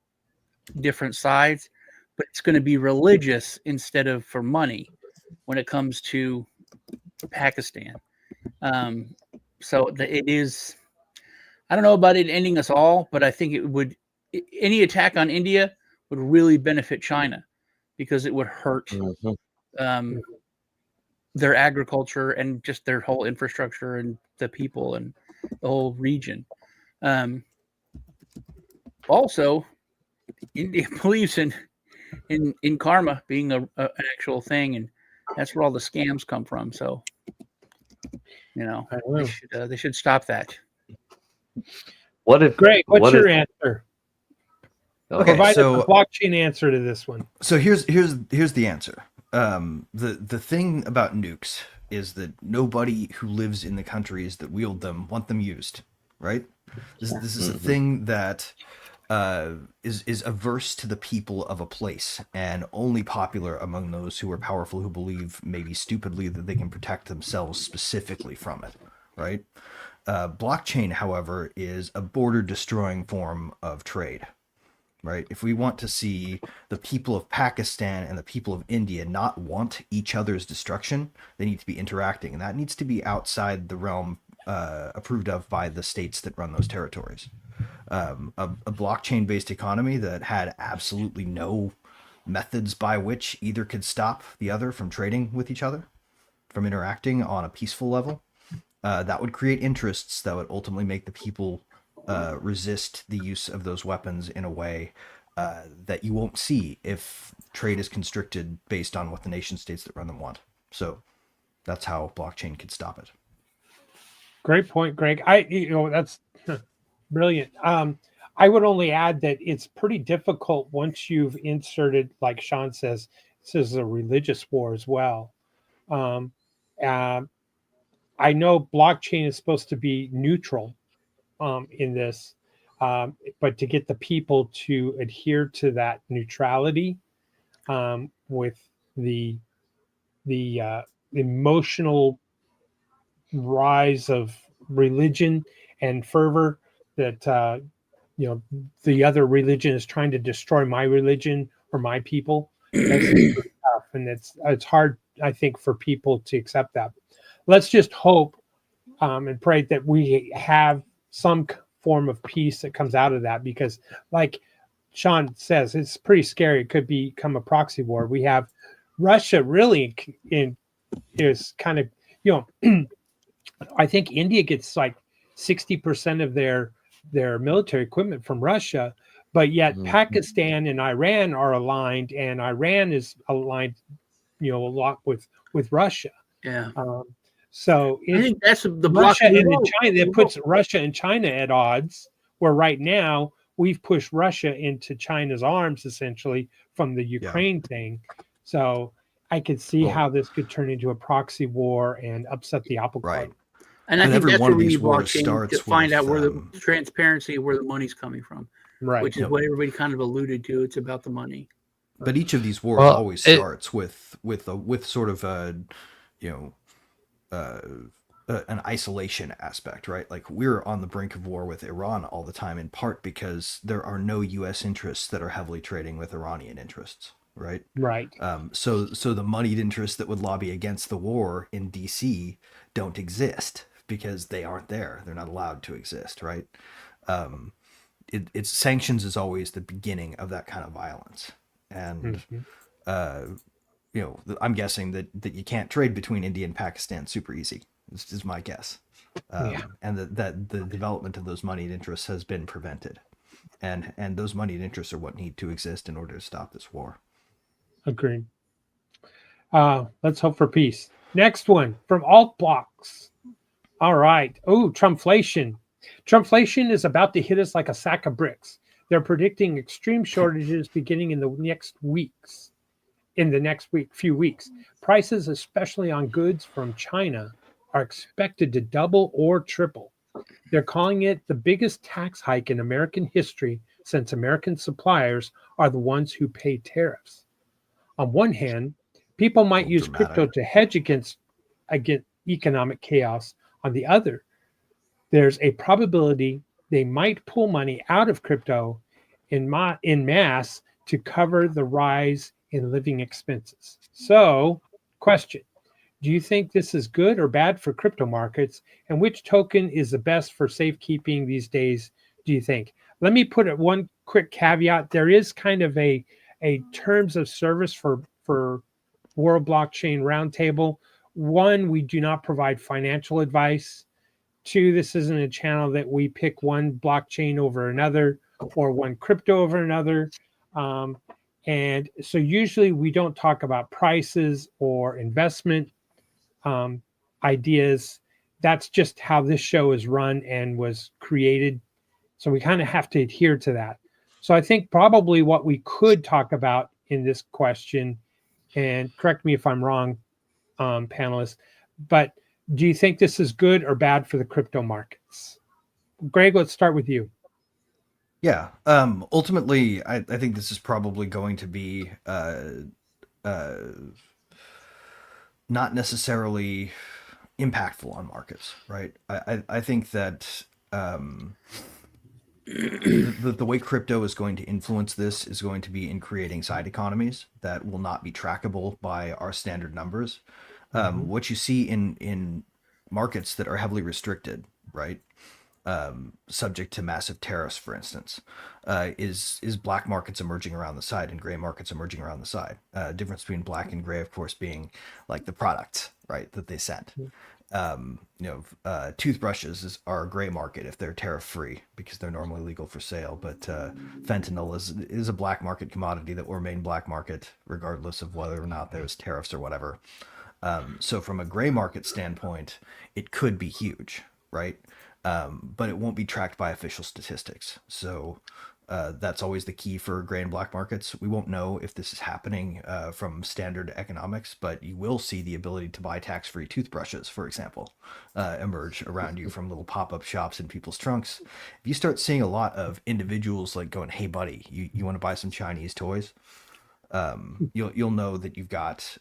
different sides, but it's going to be religious instead of for money when it comes to Pakistan. So it is, I don't know about it ending us all, but I think any attack on India would really benefit China because it would hurt their agriculture and just their whole infrastructure and the people and the whole region. Also, India believes in karma being an actual thing, and that's where all the scams come from. So, they should stop that. Greg, what's your answer? Okay, Provide so a blockchain answer to this one. So here's the answer. The thing about nukes is that nobody who lives in the countries that wield them want them used, right? This is a thing that is averse to the people of a place and only popular among those who are powerful, who believe, maybe stupidly, that they can protect themselves specifically from it, right? Blockchain, however, is a border-destroying form of trade, right? If we want to see the people of Pakistan and the people of India not want each other's destruction, they need to be interacting, and that needs to be outside the realm approved of by the states that run those territories. A blockchain-based economy that had absolutely no methods by which either could stop the other from trading with each other, from interacting on a peaceful level, that would create interests that would ultimately make the people resist the use of those weapons in a way that you won't see if trade is constricted based on what the nation states that run them want. So that's how blockchain could stop it. Great point, Greg. That's brilliant. I would only add that it's pretty difficult once you've inserted, like Sean says, this is a religious war as well. I know blockchain is supposed to be neutral in this, but to get the people to adhere to that neutrality with the emotional rise of religion and fervor that the other religion is trying to destroy my religion or my people. That's tough, and it's hard, I think, for people to accept that. Let's just hope and pray that we have some form of peace that comes out of that, because like Sean says, it's pretty scary. It could become a proxy war. We have Russia really is kind of, I think India gets like 60% of their military equipment from Russia, but yet Pakistan and Iran are aligned, and Iran is aligned, a lot with Russia. Yeah. So I think that's the Russia and China. That puts Russia and China at odds. Where right now we've pushed Russia into China's arms essentially from the Ukraine thing. So I could see how this could turn into a proxy war and upset the apple cart. Right. And I think that's where we need blockchain to find out where the transparency, where the money's coming from. Right. Which is what everybody kind of alluded to. It's about the money. But each of these wars always starts with sort of an isolation aspect, right? Like, we're on the brink of war with Iran all the time, in part because there are no U.S. interests that are heavily trading with Iranian interests, right? Right. So the moneyed interests that would lobby against the war in D.C. don't exist because they aren't there. They're not allowed to exist, right? It's sanctions is always the beginning of that kind of violence, and I'm guessing that you can't trade between India and Pakistan super easy. This is my guess. and that the development of those moneyed interests has been prevented, and those moneyed interests are what need to exist in order to stop this war. Agreed. Let's hope for peace. Next one from Alt Blocks. All right. Oh, Trumpflation. Trumpflation is about to hit us like a sack of bricks. They're predicting extreme shortages beginning in the next weeks. In the next few weeks, prices, especially on goods from China, are expected to double or triple. They're calling it the biggest tax hike in American history since American suppliers are the ones who pay tariffs. On one hand, people might use crypto to hedge against economic chaos. On the other, there's a probability they might pull money out of crypto in mass to cover the rise in living expenses. So, question, do you think this is good or bad for crypto markets? And which token is the best for safekeeping these days, do you think? Let me put it one quick caveat. There is kind of a terms of service for World Blockchain Roundtable. One, we do not provide financial advice. Two, this isn't a channel that we pick one blockchain over another or one crypto over another. And so usually we don't talk about prices or investment ideas. That's just how this show is run and was created. So we kind of have to adhere to that. So I think probably what we could talk about in this question, and correct me if I'm wrong, panelists, but do you think this is good or bad for the crypto markets? Greg, let's start with you. Yeah. Ultimately, I think this is probably going to be not necessarily impactful on markets, right? I think that the way crypto is going to influence this is going to be in creating side economies that will not be trackable by our standard numbers. What you see in markets that are heavily restricted, right? Subject to massive tariffs, for instance, is black markets emerging around the side and gray markets emerging around the side. Difference between black and gray, of course, being like the products, right, that they sent. Toothbrushes are a gray market if they're tariff free because they're normally legal for sale. But fentanyl is a black market commodity that will remain black market regardless of whether or not there's tariffs or whatever. So from a gray market standpoint, it could be huge, right? But it won't be tracked by official statistics. So that's always the key for gray and black markets. We won't know if this is happening from standard economics, but you will see the ability to buy tax-free toothbrushes, for example, emerge around you from little pop-up shops in people's trunks. If you start seeing a lot of individuals like going, "Hey, buddy, you want to buy some Chinese toys?" You'll know that you've got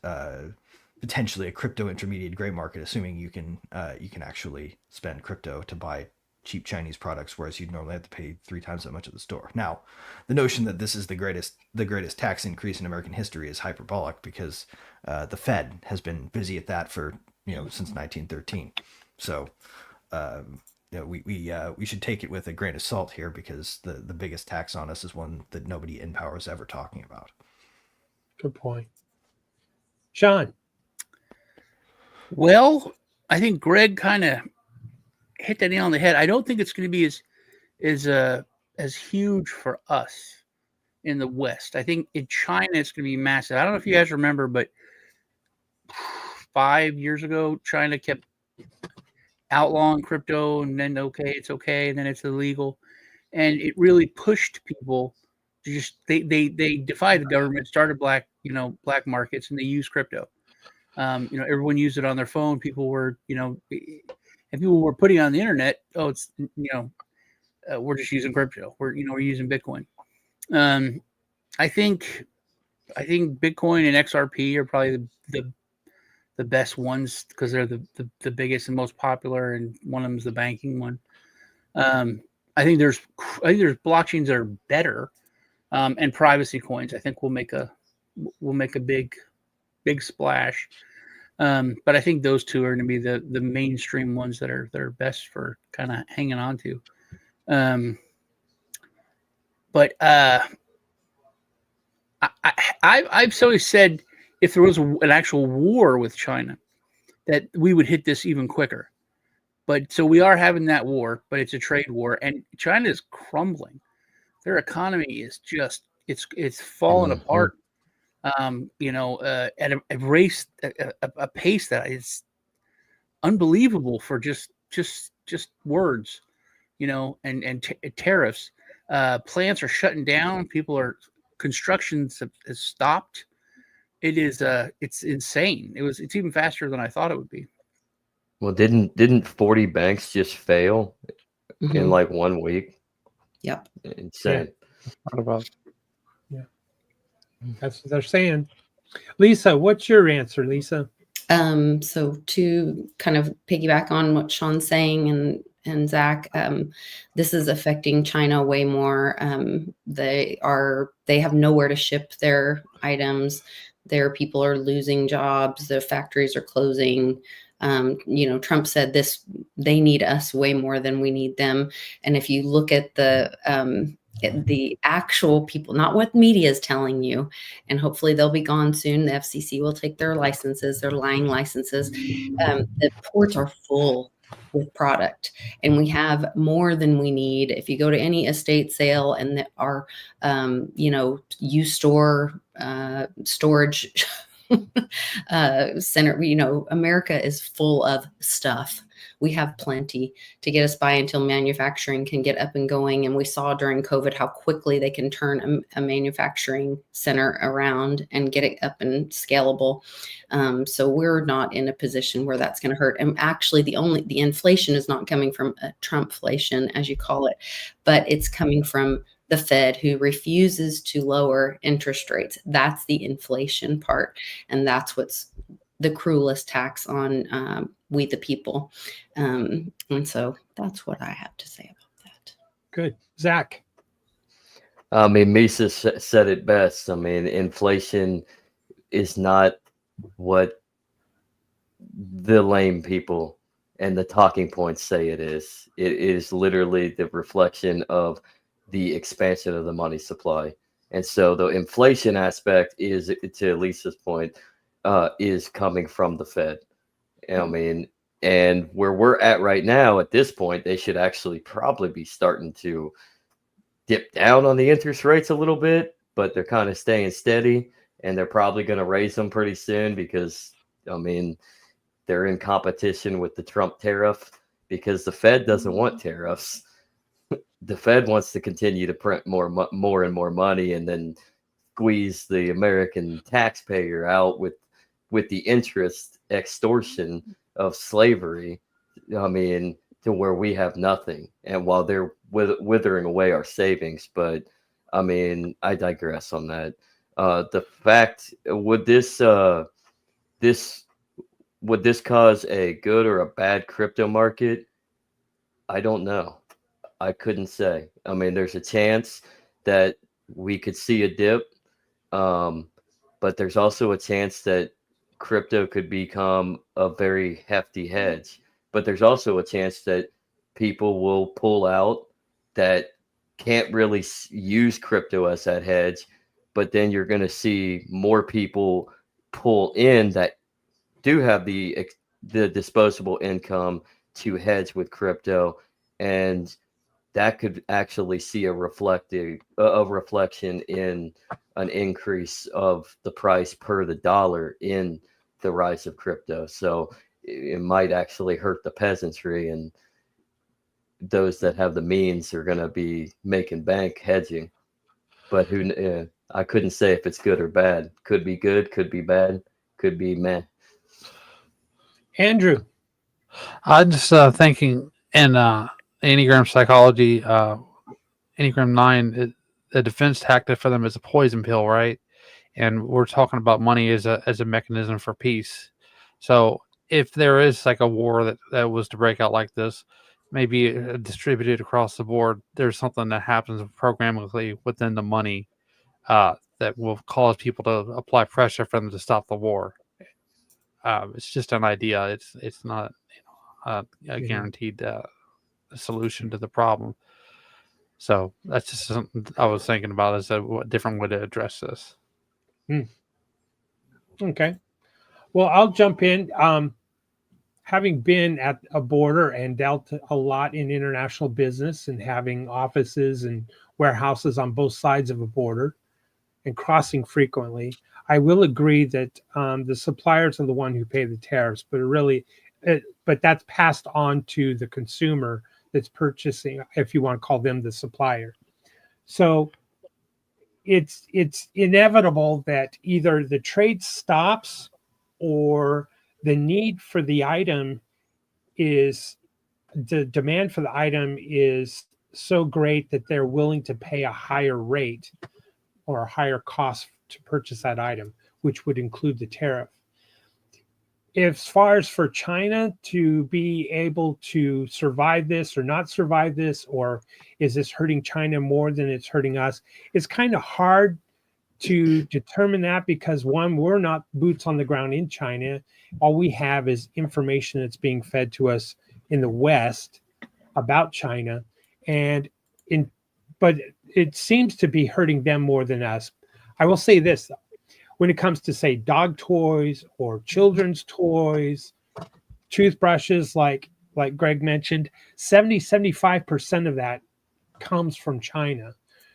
potentially a crypto intermediate gray market, assuming you can actually spend crypto to buy cheap Chinese products, whereas you'd normally have to pay 3 times that much at the store. Now, the notion that this is the greatest tax increase in American history is hyperbolic because the Fed has been busy at that for since 1913. So we should take it with a grain of salt here because the biggest tax on us is one that nobody in power is ever talking about. Good point, Sean. Well, I think Greg kind of hit that nail on the head. I don't think it's going to be as huge for us in the West. I think in China it's going to be massive. I don't know if you guys remember, but 5 years ago, China kept outlawing crypto, and then it's okay, and then it's illegal, and it really pushed people to just they defied the government, started black markets, and they used crypto. Everyone used it on their phone. People were, and people were putting it on the internet. Oh, it's, we're just using crypto. We're using Bitcoin. I think Bitcoin and XRP are probably the best ones because they're the biggest and most popular, and one of them is the banking one. I think there's blockchains that are better, and privacy coins. I think will make a big splash. But I think those two are going to be the mainstream ones that are best for kind of hanging on to. But I've always said if there was an actual war with China, that we would hit this even quicker. But so we are having that war, but it's a trade war, and China is crumbling. Their economy is just it's falling apart. At a pace that is unbelievable for just words, and tariffs. Plants are shutting down. Construction has stopped. It's insane. It's even faster than I thought it would be. Well, didn't 40 banks just fail in Mhm. like 1 week? Yep. Insane. What about That's what they're saying. Lisa, what's your answer, Lisa? So to kind of piggyback on what Sean's saying and Zach, this is affecting China way more. They have nowhere to ship their items. Their people are losing jobs. Their factories are closing. Trump said they need us way more than we need them. And if you look at the actual people, not what media is telling you, and hopefully they'll be gone soon. The FCC will take their licenses, their lying licenses. The ports are full with product, and we have more than we need. If you go to any estate sale and our, used store storage center, America is full of stuff. We have plenty to get us by until manufacturing can get up and going. And we saw during COVID how quickly they can turn a manufacturing center around and get it up and scalable. So we're not in a position where that's going to hurt. And actually, the inflation is not coming from a Trumpflation, as you call it, but it's coming from the Fed, who refuses to lower interest rates. That's the inflation part. And that's what's the cruelest tax on we the people. And so that's what I have to say about that. Good. Zach? I mean, Misa said it best. I mean, inflation is not what the lame people and the talking points say it is. It is literally the reflection of the expansion of the money supply. And so the inflation aspect is, to Lisa's point, is coming from the Fed. I mean, and where we're at right now, at this point, they should actually probably be starting to dip down on the interest rates a little bit, but they're kind of staying steady, and they're probably going to raise them pretty soon because, I mean, they're in competition with the Trump tariff because the Fed doesn't want tariffs. The Fed wants to continue to print more and more money and then squeeze the American taxpayer out with the interest extortion of slavery. I mean, to where we have nothing, and while they're withering away our savings. But I mean, I digress on that. The fact, would this cause a good or a bad crypto market? I don't know. I couldn't say. I mean, there's a chance that we could see a dip, but there's also a chance that crypto could become a very hefty hedge. But there's also a chance that people will pull out that can't really use crypto as that hedge. But then you're going to see more people pull in that do have the disposable income to hedge with crypto, and that could actually see a reflection in an increase of the price per the dollar in the rise of crypto. So it might actually hurt the peasantry, and those that have the means are going to be making bank hedging. But I couldn't say if it's good or bad. Could be good, could be bad, could be meh. Andrew? I'm just thinking in Enneagram psychology, Enneagram 9, the defense tactic for them is a poison pill, right? And we're talking about money as a mechanism for peace. So if there is like a war that was to break out like this, maybe distributed across the board, there's something that happens programmatically within the money that will cause people to apply pressure for them to stop the war. It's just an idea. It's not a guaranteed solution to the problem. So that's just something I was thinking about as a different way to address this. Okay. Well, I'll jump in. having been at a border and dealt a lot in international business and having offices and warehouses on both sides of a border and crossing frequently, I will agree that the suppliers are the one who pay the tariffs, but that's passed on to the consumer that's purchasing, if you want to call them the supplier. So it's inevitable that either the trade stops or the need for the item is the demand for the item is so great that they're willing to pay a higher rate or a higher cost to purchase that item, which would include the tariff. As far as for China to be able to survive this or not survive this, or is this hurting China more than it's hurting us, it's kind of hard to determine that because, one, we're not boots on the ground in China. All we have is information that's being fed to us in the West about China, but it seems to be hurting them more than us. I will say this, though. When it comes to, say, dog toys or children's toys, toothbrushes, like Greg mentioned, 75% of that comes from China.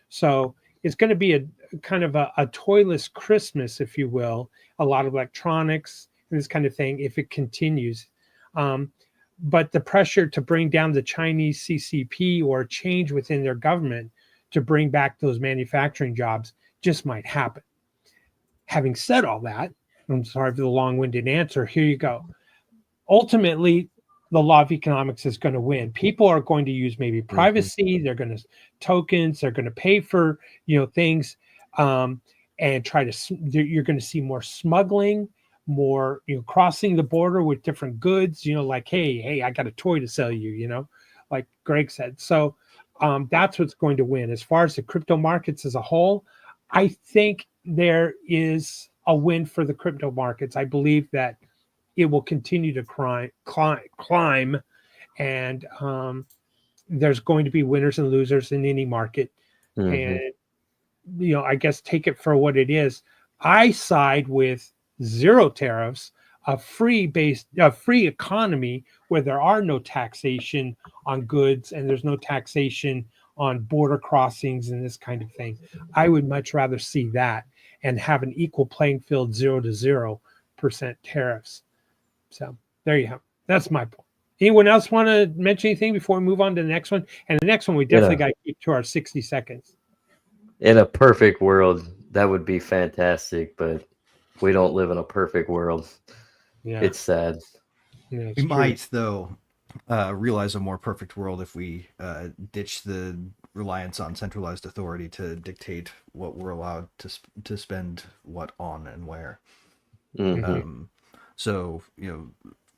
So it's going to be a kind of a toyless Christmas, if you will, a lot of electronics and this kind of thing, if it continues. But the pressure to bring down the Chinese CCP or change within their government to bring back those manufacturing jobs just might happen. Having said all that, I'm sorry for the long-winded answer. Here you go. Ultimately, the law of economics is going to win. People are going to use maybe privacy. They're going to tokens. They're going to pay for things, and you're going to see more smuggling, more crossing the border with different goods. Like hey, I got a toy to sell you. Like Greg said. So that's what's going to win. As far as the crypto markets as a whole, I think there is a win for the crypto markets. I believe that it will continue to climb, and there's going to be winners and losers in any market. And I guess take it for what it is. I side with zero tariffs, a free economy where there are no taxation on goods and there's no taxation on border crossings and this kind of thing. I would much rather see that and have an equal playing field, 0 to 0% tariffs. So there you have. That's my point. Anyone else want to mention anything before we move on to the next one? And the next one, we definitely got to keep to our 60 seconds. In a perfect world, that would be fantastic, but we don't live in a perfect world. Yeah. It's sad. Yeah, we might, though, realize a more perfect world if we ditch the reliance on centralized authority to dictate what we're allowed to spend what on and where. So,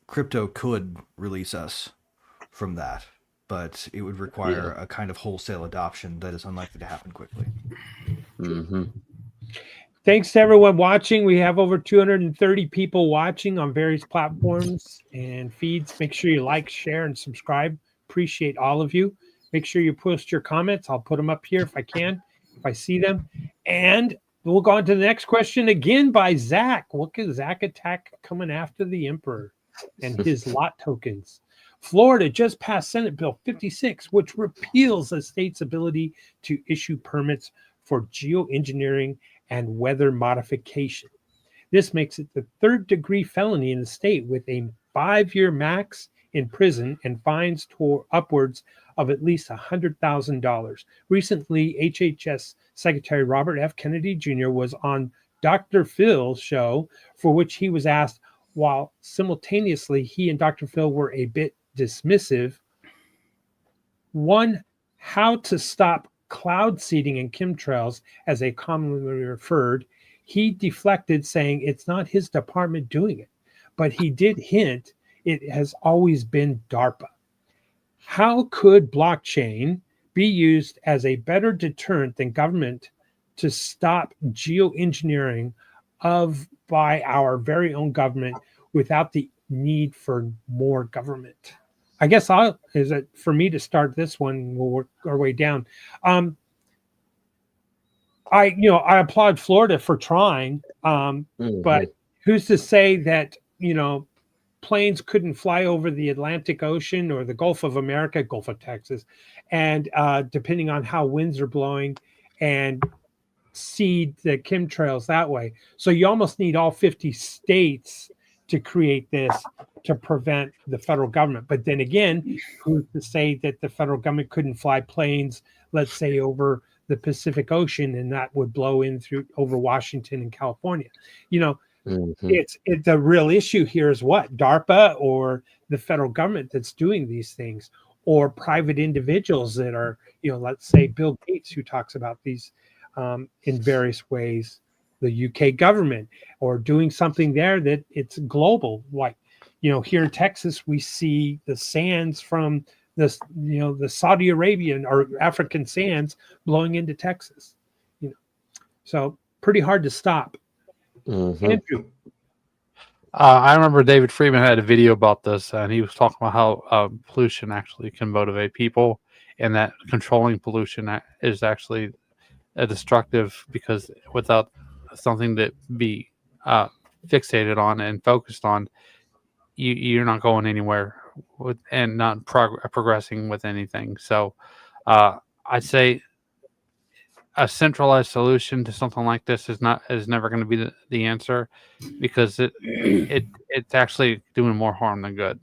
crypto could release us from that, but it would require a kind of wholesale adoption that is unlikely to happen quickly. Thanks to everyone watching. We have over 230 people watching on various platforms and feeds. Make sure you like, share, and subscribe. Appreciate all of you. Make sure you post your comments. I'll put them up here if I can, if I see them. And we'll go on to the next question again by Zach. Look at Zach Attack coming after the Emperor and his lot tokens. Florida just passed Senate Bill 56, which repeals the state's ability to issue permits for geoengineering and weather modification. This makes it the third-degree felony in the state with a 5-year max in prison and fines to upwards of at least $100,000. Recently, HHS Secretary Robert F. Kennedy Jr. was on Dr. Phil's show, for which he was asked, while simultaneously he and Dr. Phil were a bit dismissive, one, how to stop cloud seeding and chemtrails, as they commonly referred. He deflected, saying it's not his department doing it, but he did hint it has always been DARPA. How could blockchain be used as a better deterrent than government to stop geoengineering by our very own government without the need for more government? I guess is it for me to start this one? We'll work our way down. I applaud Florida for trying, but who's to say that planes couldn't fly over the Atlantic Ocean or the Gulf of America, Gulf of Texas, and depending on how winds are blowing, and seed the chemtrails that way. So you almost need all 50 states to create this to prevent the federal government. But then again, who's to say that the federal government couldn't fly planes, let's say, over the Pacific Ocean, and that would blow in through over Washington and California? You know, it's the real issue here is what? DARPA or the federal government that's doing these things, or private individuals that are, you know, let's say Bill Gates, who talks about these in various ways, the UK government, or doing something there that it's global. Like, you know, here in Texas, we see the sands from this, you know, the Saudi Arabian or African sands blowing into Texas. You know, so pretty hard to stop. Andrew. I remember David Friedman had a video about this, and he was talking about how pollution actually can motivate people, and that controlling pollution is actually a destructive, because without something to be fixated on and focused on, you're not going anywhere with, and not progressing with anything. So I'd say a centralized solution to something like this is never going to be the answer, because it's actually doing more harm than good.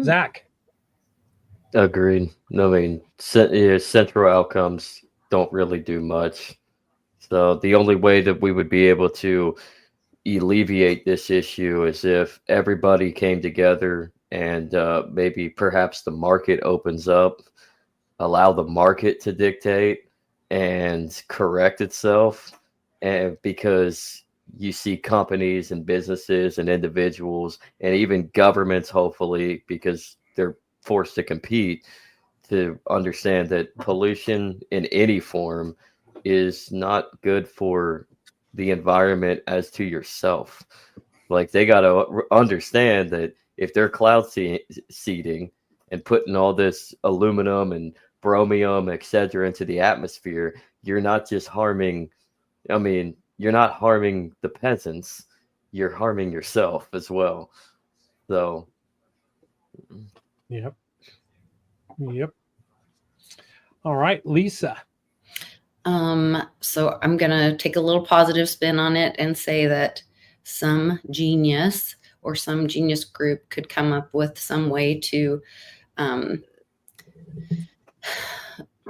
Zach. Agreed. I mean, central outcomes don't really do much. So the only way that we would be able to alleviate this issue is if everybody came together, and maybe perhaps the market opens up, allow the market to dictate and correct itself. And because you see companies and businesses and individuals and even governments, hopefully, because they're forced to compete, to understand that pollution in any form is not good for the environment as to yourself. Like, they got to understand that if they're cloud seeding and putting all this aluminum and bromium, etc., into the atmosphere, you're not just harming, I mean, you're not harming the peasants, you're harming yourself as well. So Yep. All right, Lisa. So I'm going to take a little positive spin on it and say that some genius or some genius group could come up with some way to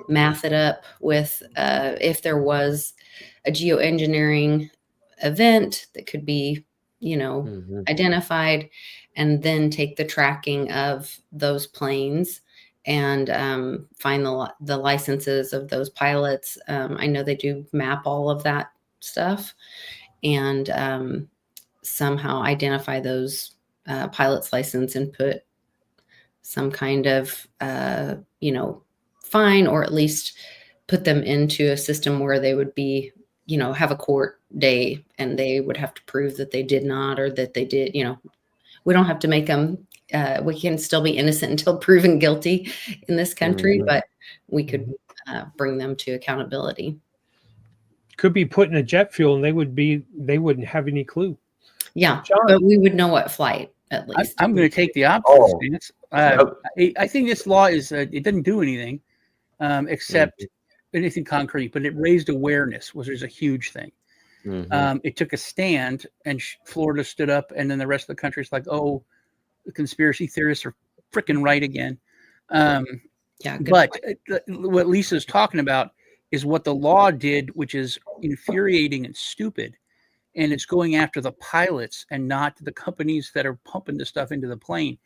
math it up with if there was a geoengineering event that could be, you know, identified, and then take the tracking of those planes and find the licenses of those pilots. I know they do map all of that stuff, and somehow identify those pilots' license and put some kind of, you know, fine, or at least put them into a system where they would be, you know, have a court day and they would have to prove that they did not, or that they did. You know, we don't have to make them, we can still be innocent until proven guilty in this country, but we could bring them to accountability. Could be put in a jet fuel and they wouldn't have any clue. Yeah, John. But we would know what flight, at least. I'm going to take the opposite stance. I think this law it doesn't do anything except anything concrete, but it raised awareness, which is a huge thing. It took a stand, and Florida stood up, and then the rest of the country's like, oh, the conspiracy theorists are freaking right again. But what Lisa's talking about is what the law did, which is infuriating and stupid. And it's going after the pilots and not the companies that are pumping the stuff into the plane.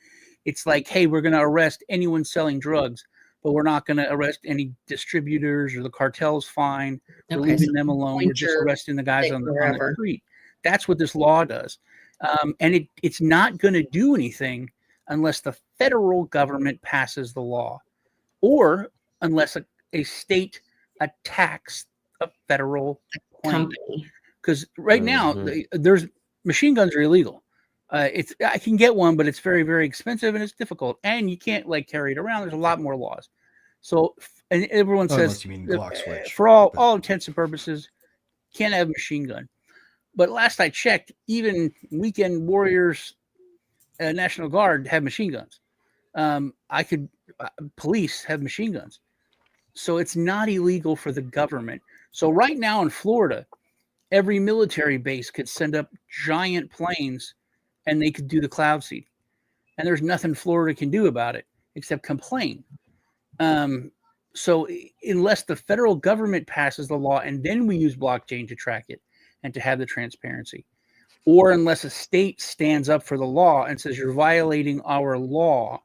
It's like, hey, we're going to arrest anyone selling drugs, but we're not going to arrest any distributors, or the cartels. Fine. We're leaving them alone. We're just arresting the guys on the street. That's what this law does. And it's not going to do anything unless the federal government passes the law, or unless a state attacks a federal company. Because right now, there's machine guns are illegal. I can get one, but it's very, very expensive and it's difficult, and you can't carry it around. There's a lot more laws. So, and everyone says, you mean Glock switch, for all intents and purposes, can't have a machine gun. But last I checked, even weekend warriors, National Guard have machine guns. Police have machine guns. So it's not illegal for the government. So right now in Florida, every military base could send up giant planes and they could do the cloud seeding. And there's nothing Florida can do about it except complain. So unless the federal government passes the law and then we use blockchain to track it and to have the transparency, or unless a state stands up for the law and says you're violating our law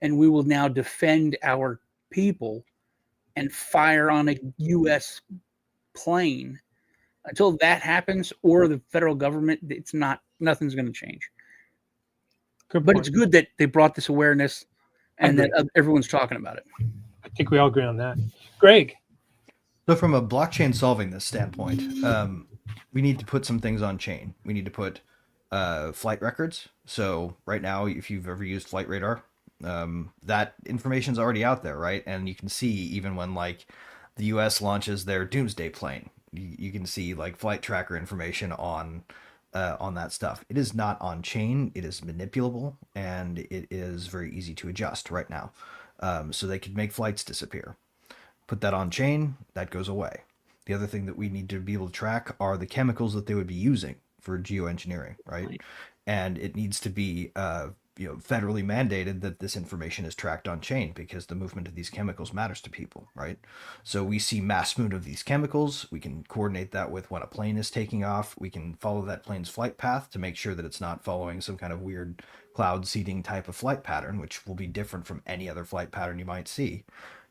and we will now defend our people and fire on a U.S. plane, until that happens, or the federal government, nothing's going to change. But it's good that they brought this awareness and that everyone's talking about it. I think we all agree on that. Greg. So from a blockchain solving this standpoint, we need to put some things on chain. We need to put flight records. So right now, if you've ever used Flight Radar, that information's already out there, right? And you can see even when like the US launches their doomsday plane, you can see like flight tracker information on that stuff. It is not on chain. It is manipulable, and it is very easy to adjust right now. So they could make flights disappear. Put that on chain, that goes away. The other thing that we need to be able to track are the chemicals that they would be using for geoengineering, right? And it needs to be federally mandated that this information is tracked on chain, because the movement of these chemicals matters to people, right? So we see mass movement of these chemicals. We can coordinate that with when a plane is taking off. We can follow that plane's flight path to make sure that it's not following some kind of weird cloud seeding type of flight pattern, which will be different from any other flight pattern you might see.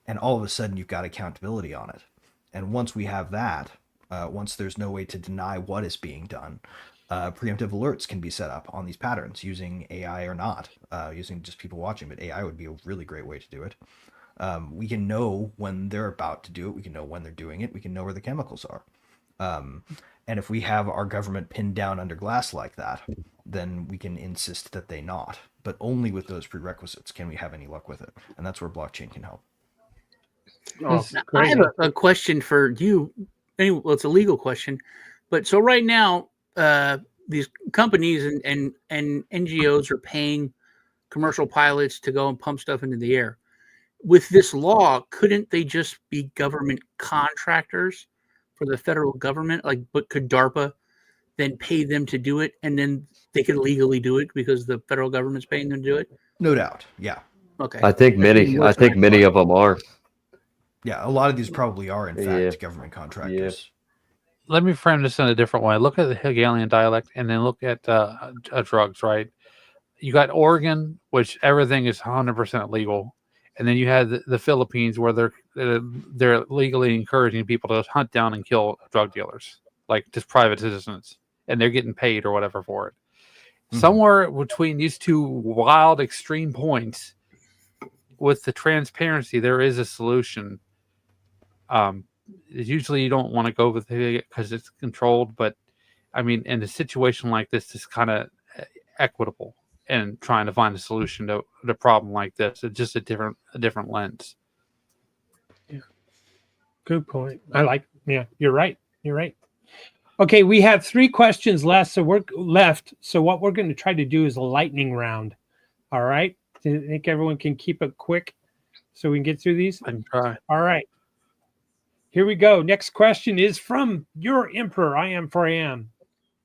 And all of a sudden you've got accountability on it. And once we have that, once there's no way to deny what is being done, preemptive alerts can be set up on these patterns using AI or not, using just people watching, but AI would be a really great way to do it. We can know when they're about to do it. We can know when they're doing it. We can know where the chemicals are. And if we have our government pinned down under glass like that, then we can insist that they not. But only with those prerequisites can we have any luck with it. And that's where blockchain can help. I have a question for you. Well, it's a legal question. But so right now, these companies and NGOs are paying commercial pilots to go and pump stuff into the air. With this law, couldn't they just be government contractors for the federal government? But could DARPA then pay them to do it, and then they could legally do it because the federal government's paying them to do it? No doubt. Yeah. Okay. I think many of them are. Yeah, a lot of these probably are, in fact, government contractors. Let me frame this in a different way. Look at the Hegelian dialect, and then look at drugs, right? You got Oregon, which everything is 100% legal. And then you have the Philippines, where they're legally encouraging people to hunt down and kill drug dealers, like just private citizens, and they're getting paid or whatever for it. Mm-hmm. Somewhere between these two wild extreme points, with the transparency, there is a solution. Usually you don't want to go with it because it's controlled, but I mean, in a situation like this, it's kind of equitable and trying to find a solution to the problem like this. It's just a different lens. Yeah, good point. You're right. Okay, we have 3 questions left. So what we're going to try to do is a lightning round. All right. I think everyone can keep it quick so we can get through these. I can try. All right. Here we go. Next question is from your emperor. I am.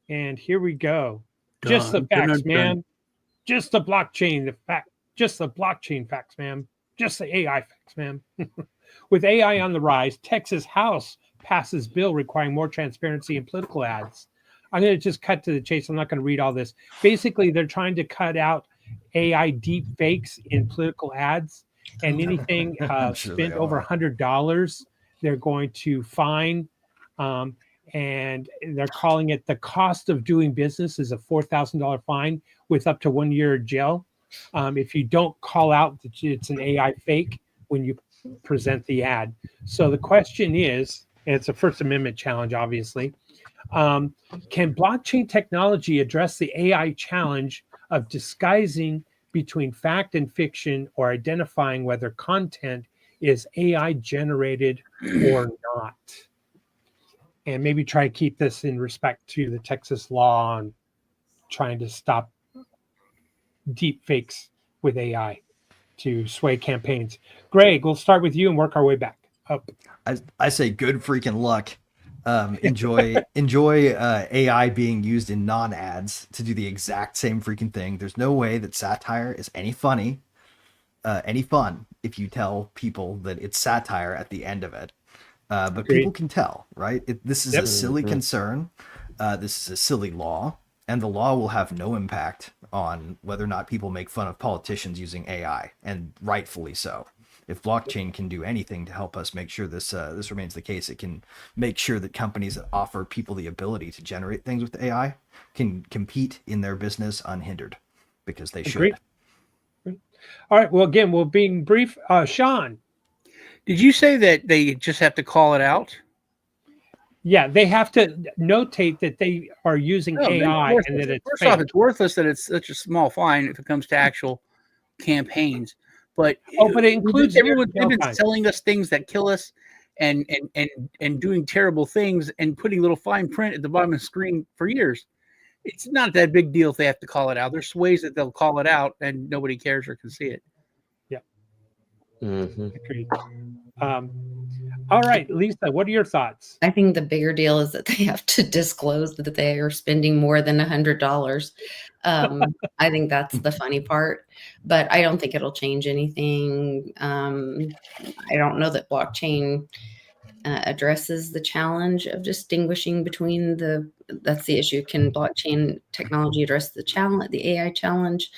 And here we go. Just the facts, man. Just the blockchain, just the blockchain facts, man. Just the AI facts, man. With AI on the rise, Texas House passes bill requiring more transparency in political ads. I'm going to just cut to the chase. I'm not going to read all this. Basically, they're trying to cut out AI deep fakes in political ads, and anything spent over $100, they're going to fine. And they're calling it the cost of doing business is a $4,000 fine with up to 1 year jail. If you don't call out that it's an AI fake when you present the ad. So the question is, and it's a First Amendment challenge, obviously, can blockchain technology address the AI challenge of disguising between fact and fiction, or identifying whether content is AI generated or not? and maybe try to keep this in respect to the Texas law on trying to stop deep fakes with AI to sway campaigns. Greg, we'll start with you and work our way back up. I say good freaking luck. Enjoy AI being used in non-ads to do the exact same freaking thing. There's no way that satire is any fun if you tell people that it's satire at the end of it. But Agreed. people can tell, right? This is a silly concern. This is a silly law, and the law will have no impact on whether or not people make fun of politicians using AI, and rightfully so. If blockchain can do anything to help us make sure this remains the case, it can make sure that companies that offer people the ability to generate things with AI can compete in their business unhindered, because they should. All right. Well, again, we're being brief. Sean. Did you say that they just have to call it out? Yeah, they have to notate that they are using AI and that it's first fake. off, it's worthless that it's such a small fine if it comes to actual campaigns. But but it includes everyone's been selling us things that kill us and doing terrible things and putting little fine print at the bottom of the screen for years. It's not that big deal if they have to call it out. There's ways that they'll call it out and nobody cares or can see it. Yeah. Mm-hmm. All right, Lisa, what are your thoughts? I think the bigger deal is that they have to disclose that they are spending more than $100. I think that's the funny part, but I don't think it'll change anything. I don't know that blockchain addresses the challenge of distinguishing between that's the issue. Can blockchain technology address the AI challenge?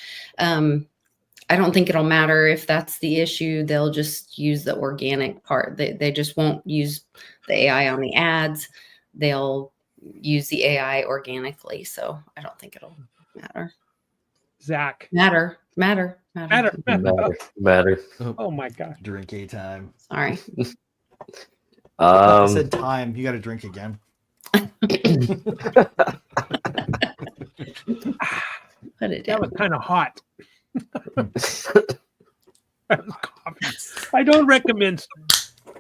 I don't think it'll matter if that's the issue. They'll just use the organic part. They just won't use the AI on the ads. They'll use the AI organically. So I don't think it'll matter. Zach. Matter. Oh my God. Drink a time. Sorry. I said time. You got to drink again. Put it down. That was kind of hot. I don't recommend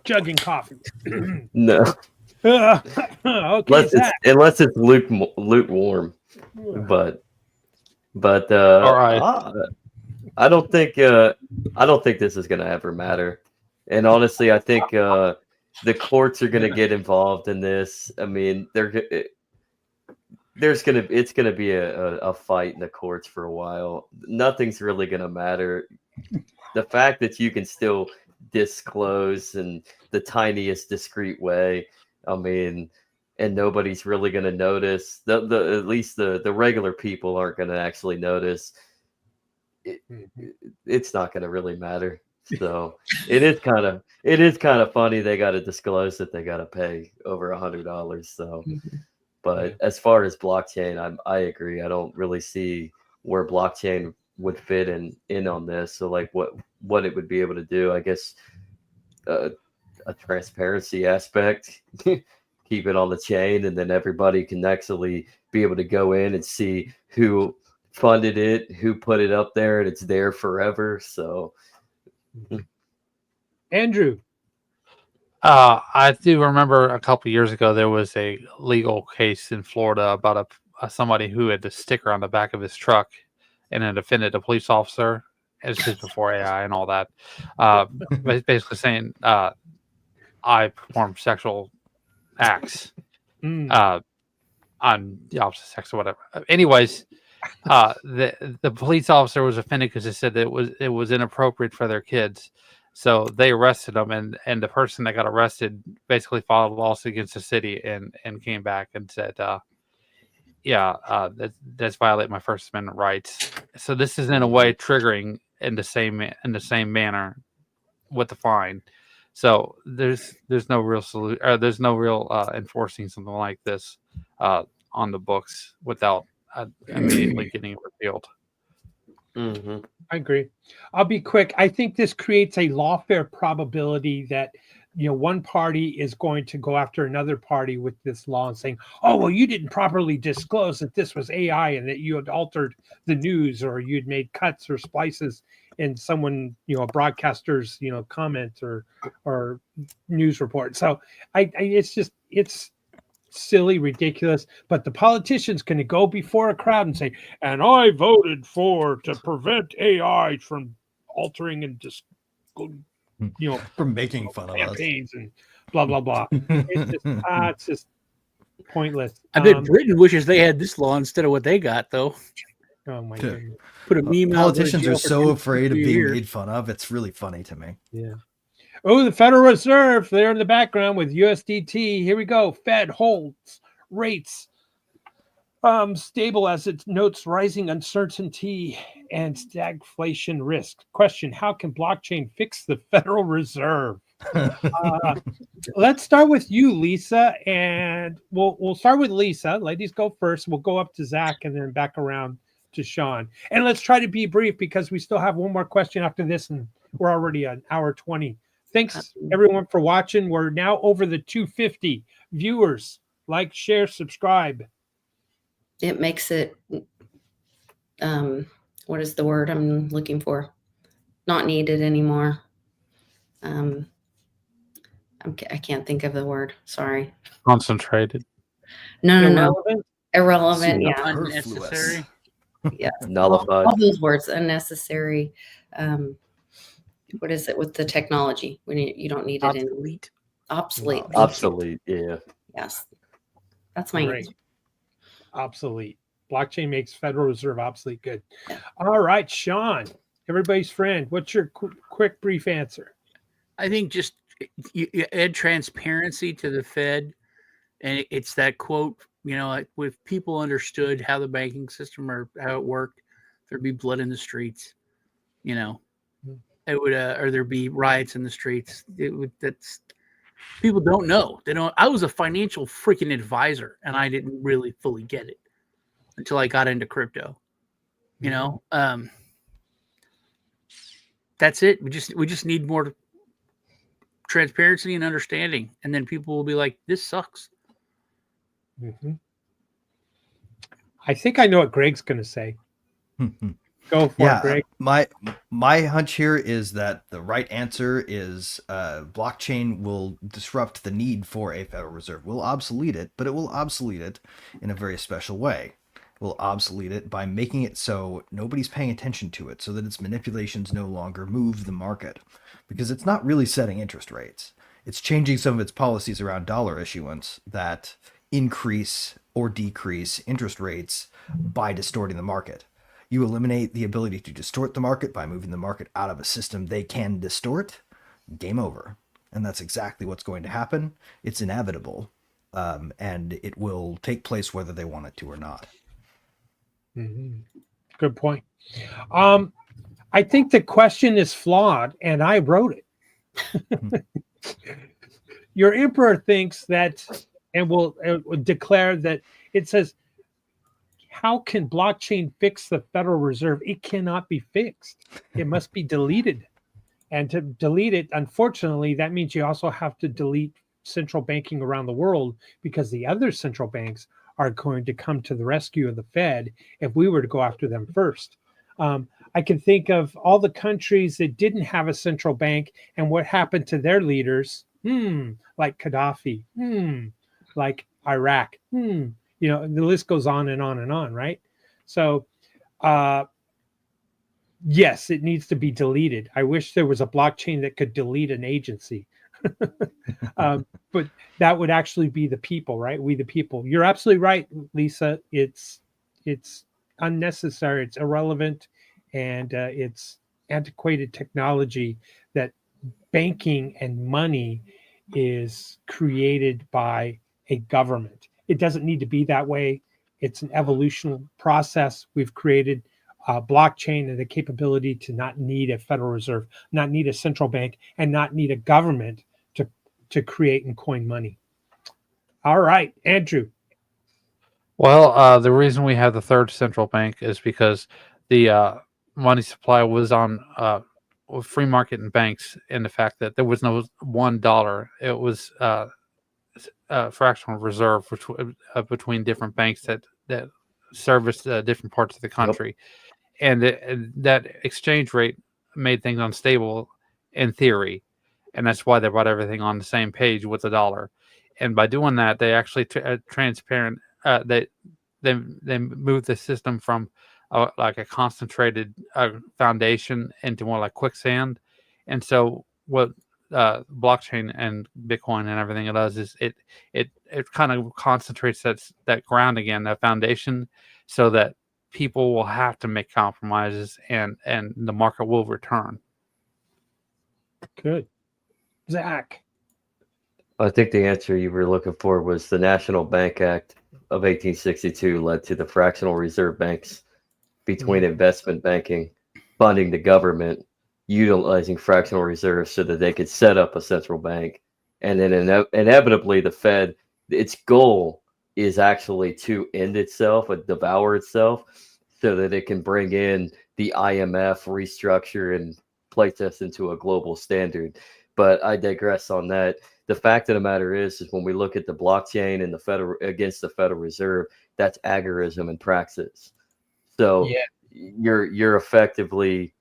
chugging coffee. No. Okay, unless it's lukewarm. But all right. I don't think this is gonna ever matter. And honestly, I think the courts are gonna get involved in this. I mean, it's gonna be a fight in the courts for a while. Nothing's really gonna matter. The fact that you can still disclose in the tiniest discreet way, I mean, and nobody's really gonna notice. At least the regular people aren't gonna actually notice. It's not gonna really matter. So it is kind of funny they got to disclose that they got to pay over $100. So. But as far as blockchain, I agree. I don't really see where blockchain would fit in on this. So like what it would be able to do, I guess a transparency aspect, keep it on the chain, and then everybody can actually be able to go in and see who funded it, who put it up there, and it's there forever. So Andrew. I do remember a couple years ago there was a legal case in Florida about somebody who had the sticker on the back of his truck and had offended a police officer. This is before AI and all that. Basically saying I perform sexual acts on the opposite sex or whatever. Anyways, the police officer was offended because they said that it was inappropriate for their kids. So they arrested him, and the person that got arrested basically filed a lawsuit against the city and came back and said, that's violate my First Amendment rights. So this is in a way triggering in the same manner with the fine. So there's no real solution, or there's no real enforcing something like this on the books without immediately getting it repealed. mm-hmm. I agree. I'll be quick. I think this creates a lawfare probability that, one party is going to go after another party with this law and saying, oh, well, you didn't properly disclose that this was AI and that you had altered the news, or you'd made cuts or splices in someone, a broadcaster's, comment or news report. So it's silly, ridiculous. But the politicians can go before a crowd and say, "And I voted to prevent AI from altering and just, from making fun of us. campaigns and blah blah blah." It's just pointless. I bet Britain wishes they had this law instead of what they got, though. Oh my goodness. Put a meme out. Politicians are so afraid of being made fun of. It's really funny to me. Yeah. Oh, the Federal Reserve, they're in the background with USDT. Here we go. Fed holds rates stable as it notes rising uncertainty and stagflation risk. Question: how can blockchain fix the Federal Reserve? Let's start with you, Lisa, and we'll start with Lisa. Ladies go first. We'll go up to Zach and then back around to Sean. And let's try to be brief because we still have one more question after this, and we're already an hour 20. Thanks everyone for watching. We're now over the 250 viewers. Like, share, subscribe. It makes it, what is the word I'm looking for? Not needed anymore. I can't think of the word. Sorry. Concentrated. No. Irrelevant. Yeah. Unnecessary. Yeah. Nullified. All those words, unnecessary. What is it with the technology when you don't need it anymore? Obsolete. Obsolete. Yeah. Yes. That's my answer. Obsolete. Blockchain makes Federal Reserve obsolete. Good. All right, Sean, everybody's friend. What's your quick, brief answer? I think just you add transparency to the Fed, and it's that quote. If people understood how the banking system or how it worked, there'd be blood in the streets. It would, or there'd be riots in the streets. That's people don't know. They don't. I was a financial freaking advisor, and I didn't really fully get it until I got into crypto. That's it. We just need more transparency and understanding, and then people will be like, "This sucks." Mm-hmm. I think I know what Greg's going to say. Go for it, Greg. My hunch here is that the right answer is blockchain will disrupt the need for a Federal Reserve. Will obsolete it, but it will obsolete it in a very special way. It will obsolete it by making it so nobody's paying attention to it, so that its manipulations no longer move the market, because it's not really setting interest rates. It's changing some of its policies around dollar issuance that increase or decrease interest rates by distorting the market. You eliminate the ability to distort the market by moving the market out of a system they can distort, game over. And that's exactly what's going to happen. It's inevitable, and it will take place whether they want it to or not. Mm-hmm. Good point. I think the question is flawed, and I wrote it. Your emperor thinks that, and will declare that it says, how can blockchain fix the Federal Reserve? It cannot be fixed. It must be deleted. And to delete it, unfortunately, that means you also have to delete central banking around the world, because the other central banks are going to come to the rescue of the Fed if we were to go after them first. I can think of all the countries that didn't have a central bank and what happened to their leaders, like Gaddafi, like Iraq, the list goes on and on and on, right? So, yes, it needs to be deleted. I wish there was a blockchain that could delete an agency. But that would actually be the people, right? We the people. You're absolutely right, Lisa. It's unnecessary. It's irrelevant, and it's antiquated technology that banking and money is created by a government. It doesn't need to be that way. It's an evolutional process. We've created a blockchain and the capability to not need a Federal Reserve, not need a central bank, and not need a government to create and coin money. All right, Andrew. Well, the reason we have the third central bank is because the money supply was on free market and banks, and the fact that there was no $1. It was fractional reserve between different banks that service different parts of the country. Yep. And that exchange rate made things unstable in theory. And that's why they brought everything on the same page with the dollar. and by doing that, they actually transparent. They move the system from like a concentrated foundation into more like quicksand. And so what blockchain and Bitcoin and everything it does is it kind of concentrates that ground again, that foundation, so that people will have to make compromises and the market will return. Good. Zach. I think the answer you were looking for was the National Bank Act of 1862 led to the fractional reserve banks between investment banking, funding the government, utilizing fractional reserves so that they could set up a central bank. And then inevitably the Fed, its goal is actually to end itself and devour itself so that it can bring in the IMF, restructure, and place us into a global standard. But I digress on that. The fact of the matter is when we look at the blockchain and the Federal against the Federal Reserve, that's agorism in praxis. So you're effectively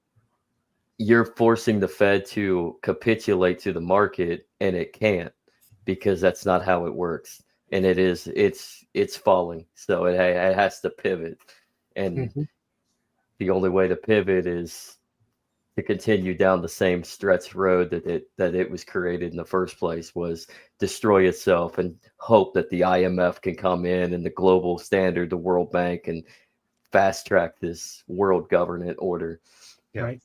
forcing the Fed to capitulate to the market, and it can't, because that's not how it works. And it's falling. So it has to pivot. And the only way to pivot is to continue down the same stretch road that it was created in the first place, was destroy itself and hope that the IMF can come in and the global standard, the World Bank, and fast track this world government order. Yeah. Right.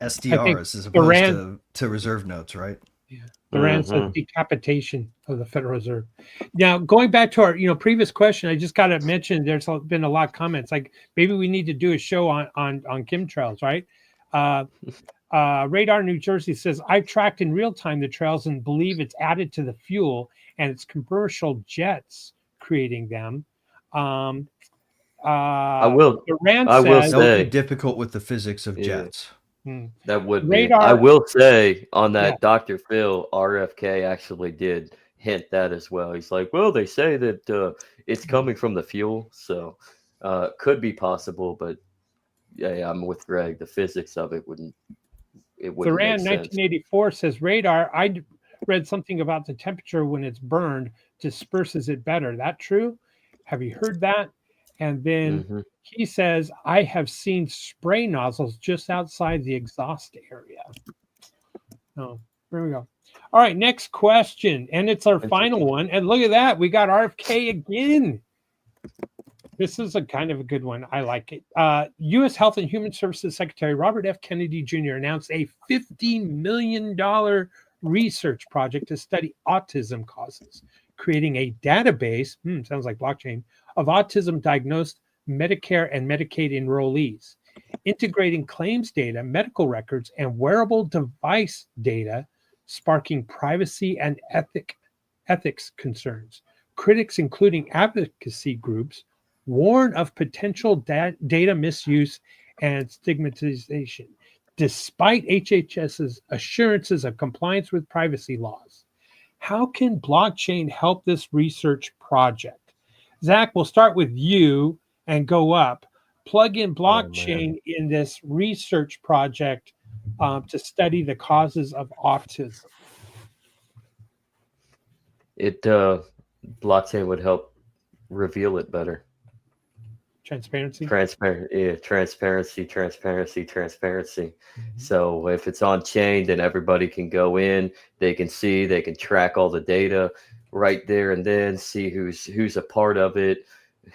SDRs as opposed to reserve notes, right? Yeah. Duran says decapitation of the Federal Reserve. Now, going back to our previous question, I just got to mention there's been a lot of comments. Like maybe we need to do a show on chemtrails, right? Radar New Jersey says, I've tracked in real time the trails and believe it's added to the fuel, and it's commercial jets creating them. I will that say would be difficult with the physics of jets. That would Radar, be. I will say on that, Dr. Phil, RFK actually did hint that as well. He's like, well, they say that it's coming from the fuel, so could be possible, but yeah, I'm with Greg. The physics of it wouldn't make sense. 1984 says, Radar, I read something about the temperature when it's burned disperses it better. That true? Have you heard that? And then he says, I have seen spray nozzles just outside the exhaust area. Oh, here we go. All right, next question. And it's our final one. And look at that. We got RFK again. This is a kind of a good one. I like it. U.S. Health and Human Services Secretary Robert F. Kennedy Jr. announced a $15 million research project to study autism causes, creating a database, sounds like blockchain, of autism diagnosed Medicare and Medicaid enrollees, integrating claims data, medical records, and wearable device data, sparking privacy and ethics concerns. Critics, including advocacy groups, warn of potential data misuse and stigmatization, despite HHS's assurances of compliance with privacy laws. How can blockchain help this research project? Zach, we'll start with you and go up. Plug in blockchain in this research project to study the causes of autism. Blockchain would help reveal it better. Transparency. Transparency. So if it's on chain, then everybody can go in, they can see, they can track all the data right there and then, see who's a part of it,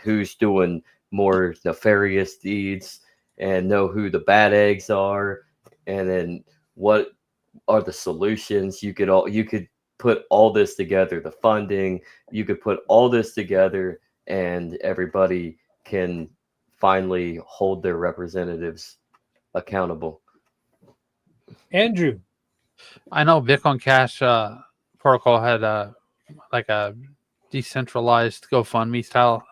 who's doing more nefarious deeds, and know who the bad eggs are, and then what are the solutions. You could put all this together, the funding, you could put all this together, and everybody can finally hold their representatives accountable. Andrew, I know Bitcoin Cash protocol had like a decentralized GoFundMe style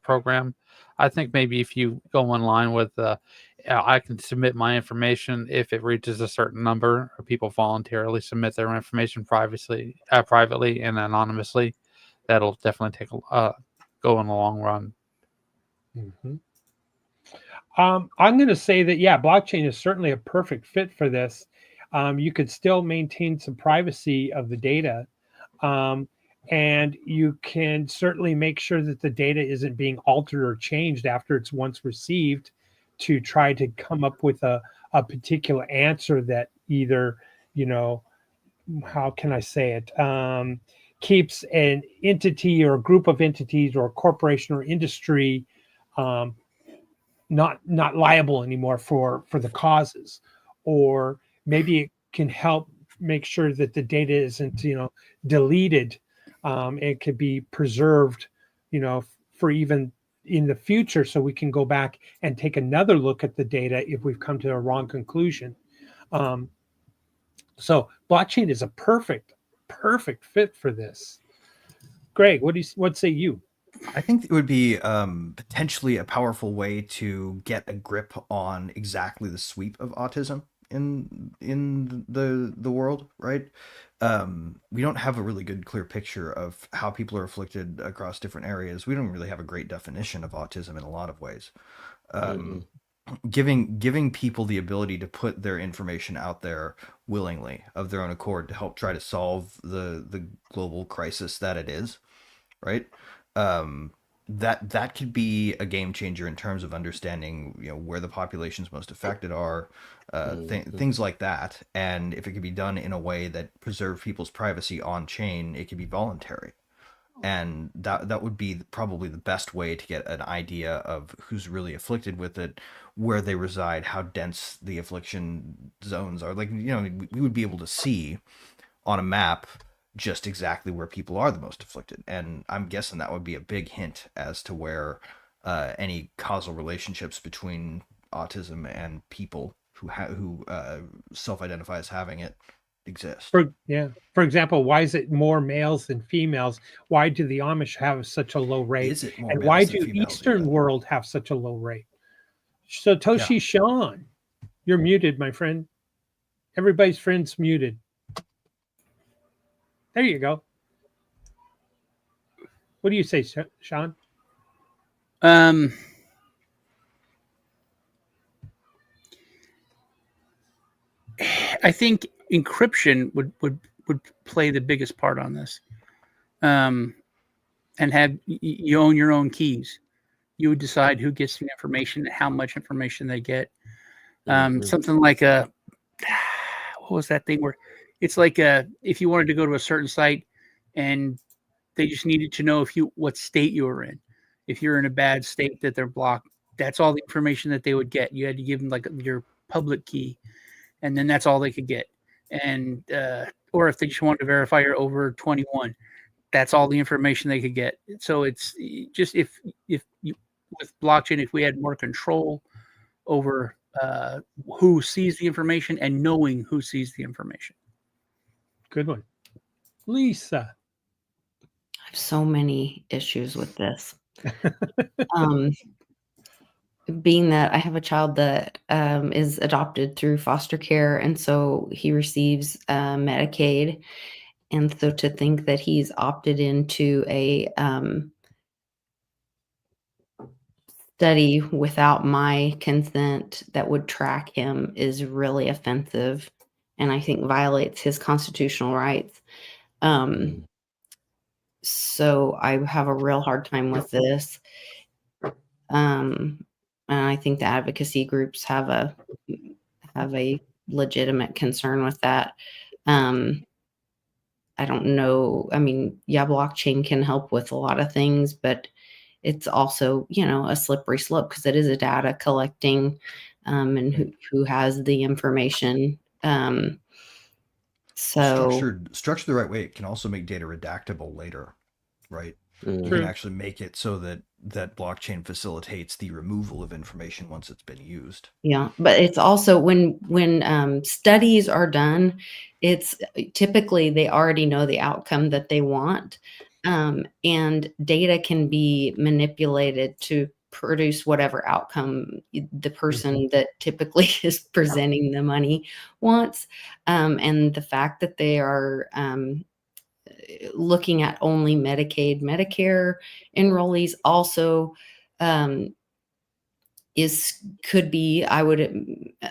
program. I think maybe if you go online with I can submit my information if it reaches a certain number, or people voluntarily submit their information privately and anonymously. That'll definitely take go in the long run. I'm going to say that, blockchain is certainly a perfect fit for this. You could still maintain some privacy of the data. And you can certainly make sure that the data isn't being altered or changed after it's once received to try to come up with a particular answer that either, you know, how can I say it? Keeps an entity or a group of entities or a corporation or industry um, not liable anymore for the causes, or maybe it can help make sure that the data isn't, you know, deleted. It could be preserved, you know, for even in the future, so we can go back and take another look at the data if we've come to a wrong conclusion. So blockchain is a perfect fit for this. Greg, what say you? I think it would be potentially a powerful way to get a grip on exactly the sweep of autism in the world, right? We don't have a really good, clear picture of how people are afflicted across different areas. We don't really have a great definition of autism in a lot of ways. Giving people the ability to put their information out there willingly of their own accord to help try to solve the global crisis that it is, right? That could be a game changer in terms of understanding, you know, where the populations most affected are, things like that. And if it could be done in a way that preserves people's privacy on chain, it could be voluntary. And that would be probably the best way to get an idea of who's really afflicted with it, where they reside, how dense the affliction zones are. Like, you know, we would be able to see on a map just exactly where people are the most afflicted. And I'm guessing that would be a big hint as to where any causal relationships between autism and people who self-identify as having it exist. For example, why is it more males than females? Why do the Amish have such a low rate? Is it more and males why than do females Eastern even? world have such a low rate? Satoshi Sean, you're muted, my friend. Everybody's friend's muted. There you go. What do you say, Sean? I think encryption would play the biggest part on this. And have you own your own keys. You would decide who gets the information, how much information they get. Something like what was that thing where it's like if you wanted to go to a certain site and they just needed to know what state you were in. If you're in a bad state that they're blocked, that's all the information that they would get. You had to give them like your public key, and then that's all they could get. And or if they just wanted to verify you're over 21, that's all the information they could get. So it's just if you, with blockchain, if we had more control over who sees the information and knowing who sees the information. Good one. Lisa. I have so many issues with this. Being that I have a child that is adopted through foster care, and so he receives Medicaid. And so to think that he's opted into a study without my consent that would track him is really offensive, and I think violates his constitutional rights. So I have a real hard time with this. And I think the advocacy groups have a legitimate concern with that. I don't know. I mean, yeah, blockchain can help with a lot of things, but it's also, you know, a slippery slope because it is a data collecting and who has the information. So Structured the right way, it can also make data redactable later, right? You can actually make it so that blockchain facilitates the removal of information once it's been used. Yeah, but it's also when studies are done, it's typically they already know the outcome that they want, and data can be manipulated to produce whatever outcome the person that typically is presenting the money wants, and the fact that they are looking at only Medicaid, Medicare enrollees also could be, I would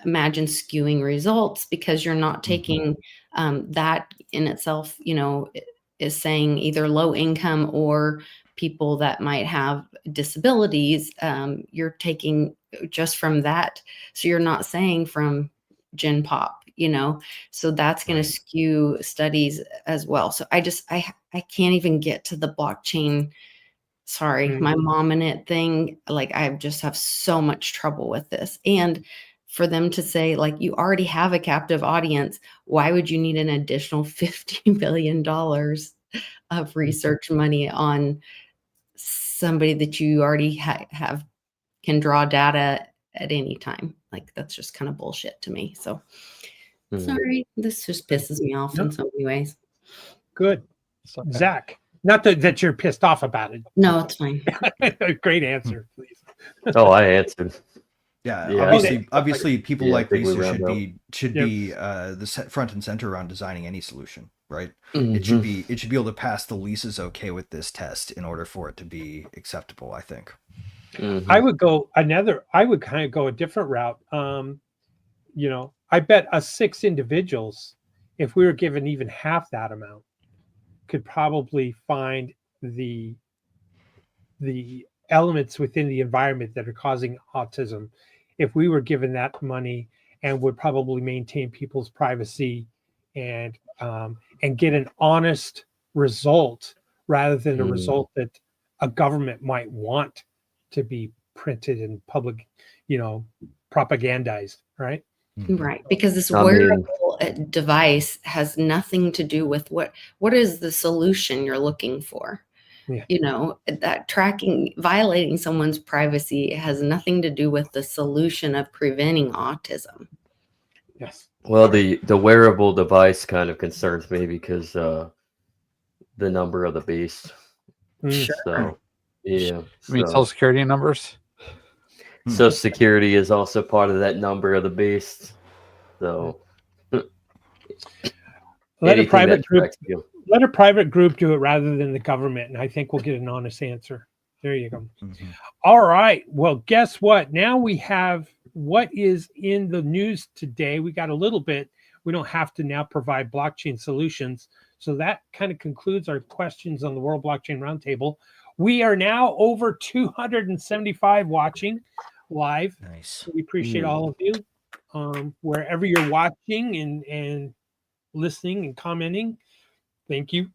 imagine, skewing results because you're not taking that in itself, you know, is saying either low income or people that might have disabilities, you're taking just from that. So you're not saying from Gen Pop, so that's going to skew studies as well. So I can't even get to the blockchain. Sorry, my mom in it thing. Like, I just have so much trouble with this. And for them to say, like, you already have a captive audience, why would you need an additional $50 billion of research money on somebody that you already have can draw data at any time? Like, that's just kind of bullshit to me. So sorry, this just pisses me off in so many ways. Good. Zach, not that you're pissed off about it. No, it's fine. Great answer, please. Oh, I answered. Yeah, obviously, people like think we Lisa round should be the front and center around designing any solution, right? It should be able to pass the Lisa's okay with this test in order for it to be acceptable, I think. I would kind of go a different route. I bet us 6 individuals, if we were given even half that amount, could probably find the elements within the environment that are causing autism. If we were given that money, and would probably maintain people's privacy and get an honest result rather than a result that a government might want to be printed and public, propagandized, right? Right, because this wearable device has nothing to do with what is the solution you're looking for. Yeah. That tracking, violating someone's privacy has nothing to do with the solution of preventing autism. Yes. Well, the wearable device kind of concerns me because the number of the beast. Sure. So, yeah. I mean, Social Security numbers. Social Security is also part of that number of the beast. So let a private group do it rather than the government, and I think we'll get an honest answer. There you go. All right. Well, guess what? Now we have what is in the news today. We got a little bit. We don't have to now provide blockchain solutions. So that kind of concludes our questions on the World Blockchain Roundtable. We are now over 275 watching live. Nice. We appreciate all of you, wherever you're watching and listening and commenting. Thank you.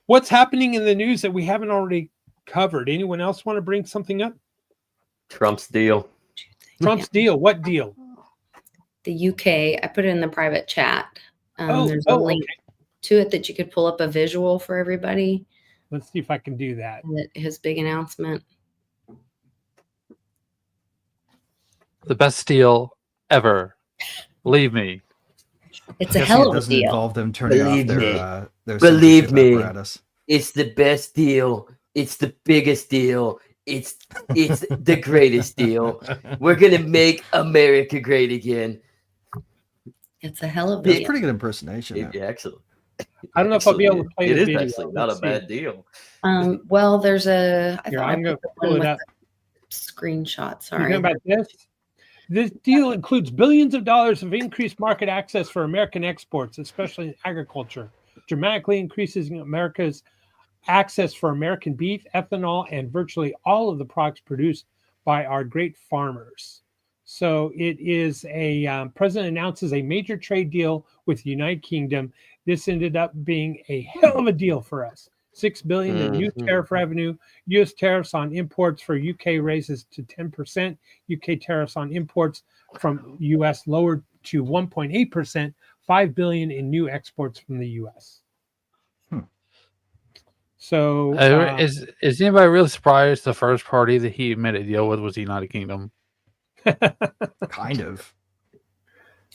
What's happening in the news that we haven't already covered? Anyone else want to bring something up? Trump's deal. Trump's deal. What deal? The UK. I put it in the private chat. There's a link to it that you could pull up a visual for everybody. Let's see if I can do that. His big announcement. The best deal ever. Believe me. It's a hell of a doesn't deal. Involve them turning Believe off their Believe me. apparatus. It's the best deal. It's the biggest deal. It's the greatest deal. We're gonna make America great again. It's a hell of a It's deal. pretty good impersonation. Excellent. I don't know if I'll be able to play the video. It is actually not a bad deal. Well, there's a. I'm going to pull it up. Screenshot. You Sorry. know about this? This deal includes billions of dollars of increased market access for American exports, especially in agriculture. Dramatically increases America's access for American beef, ethanol, and virtually all of the products produced by our great farmers. So it is a president announces a major trade deal with the United Kingdom. This ended up being a hell of a deal for us. $6 billion in new tariff revenue. U.S. tariffs on imports for UK raises to 10%. UK tariffs on imports from U.S. lowered to 1.8%. $5 billion in new exports from the U.S. So is anybody really surprised the first party that he made a deal with was the United Kingdom? Kind of.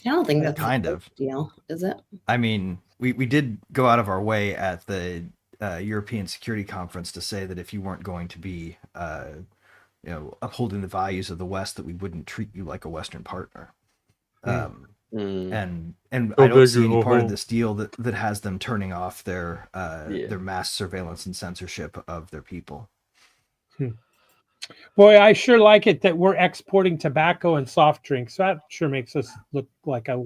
I don't think that's kind a of deal, is it? I mean, we did go out of our way at the European Security Conference to say that if you weren't going to be, upholding the values of the West, that we wouldn't treat you like a Western partner. And I don't see any part of this deal that has them turning off their mass surveillance and censorship of their people. Boy, I sure like it that we're exporting tobacco and soft drinks. That sure makes us look like a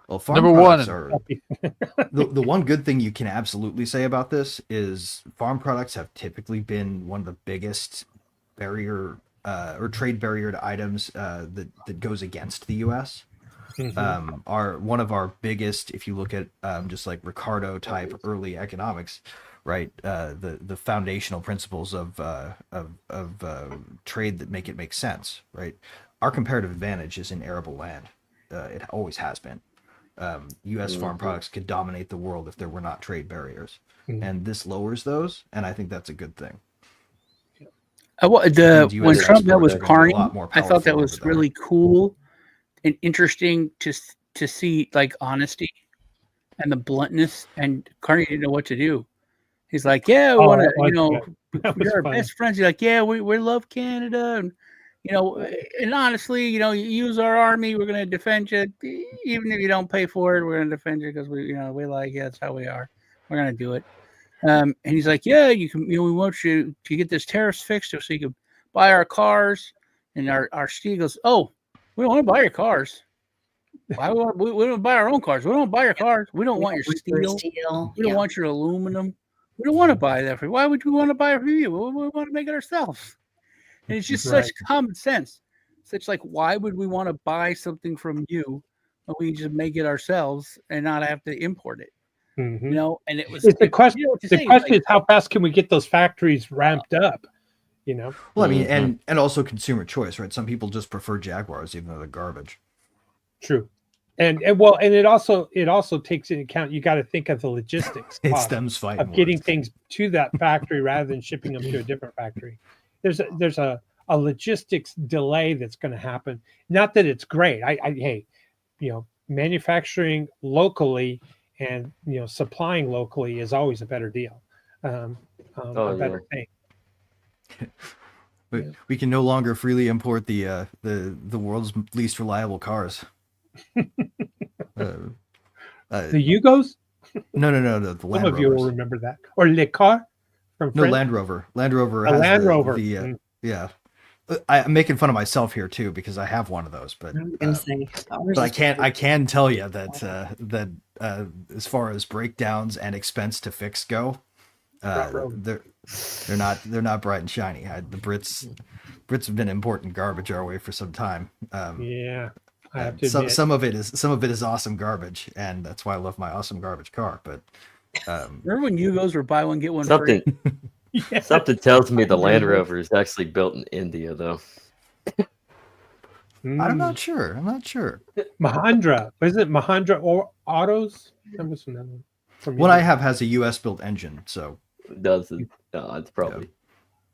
Well, farm Number products one. are the one good thing you can absolutely say about this is farm products have typically been one of the biggest barrier or trade barrier to items that goes against the U.S. Are one of our biggest, if you look at just like Ricardo type early economics, right? The foundational principles of trade that make it make sense, right? Our comparative advantage is in arable land. It always has been. U.S. farm products could dominate the world if there were not trade barriers, and this lowers those, and I think that's a good thing. When Trump met with Carney, I thought that was really cool and interesting to see, like, honesty and the bluntness. And Carney didn't know what to do. He's like, "Yeah, we want to, we're our best friends." He's like, "Yeah, we love Canada, and and honestly, you use our army. We're going to defend you, even if you don't pay for it. We're going to defend you because we like you. That's how we are. We're going to do it." And he's like, "Yeah, you can. We want you to get this tariffs fixed so you can buy our cars." And our Steve goes, "Oh, we don't want to buy your cars. Why we don't buy our own cars? We don't buy your cars. We don't want your steel. We don't want your aluminum. We don't want to buy that for you. Why would we want to buy it for you? We want to make it ourselves." And it's just such common sense. Such like, why would we want to buy something from you when we just make it ourselves and not have to import it? And it was the question. The question is, how fast can we get those factories ramped up? Well, I mean, and also consumer choice, right? Some people just prefer Jaguars, even though they're garbage. True, and it also takes into account, you got to think of the logistics. It's them fighting of getting things to that factory rather than shipping them to a different factory. There's a logistics delay that's going to happen. Not that it's great. Hey, manufacturing locally and supplying locally is always a better deal, a better thing. We can no longer freely import the world's least reliable cars. The Yugos? No. The Land Rovers. Some of you will remember that. Or Le Car from France? Land Rover. Land Rover has Land Rover. Yeah. I'm making fun of myself here too because I have one of those, but I can tell you that as far as breakdowns and expense to fix go, they're not bright and shiny. The Brits have been importing garbage our way for some time. I have to admit. Some of it is awesome garbage, and that's why I love my awesome garbage car. But remember when Yugos were buy one get one free? Yeah. Something tells me the Land Rover is actually built in India, though. I'm not sure. Mahindra. Was it Mahindra or Autos? That was another one. What I have has a U.S. built engine, so does it? It's probably.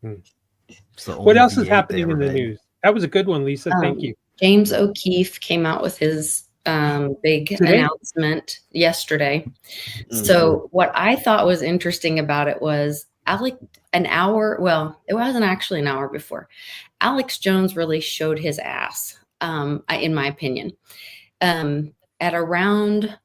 Yeah. What else is happening in the news? That was a good one, Lisa. Thank you. James O'Keefe came out with his big announcement yesterday. So what I thought was interesting about it was it wasn't actually an hour before. Alex Jones really showed his ass, in my opinion. At around,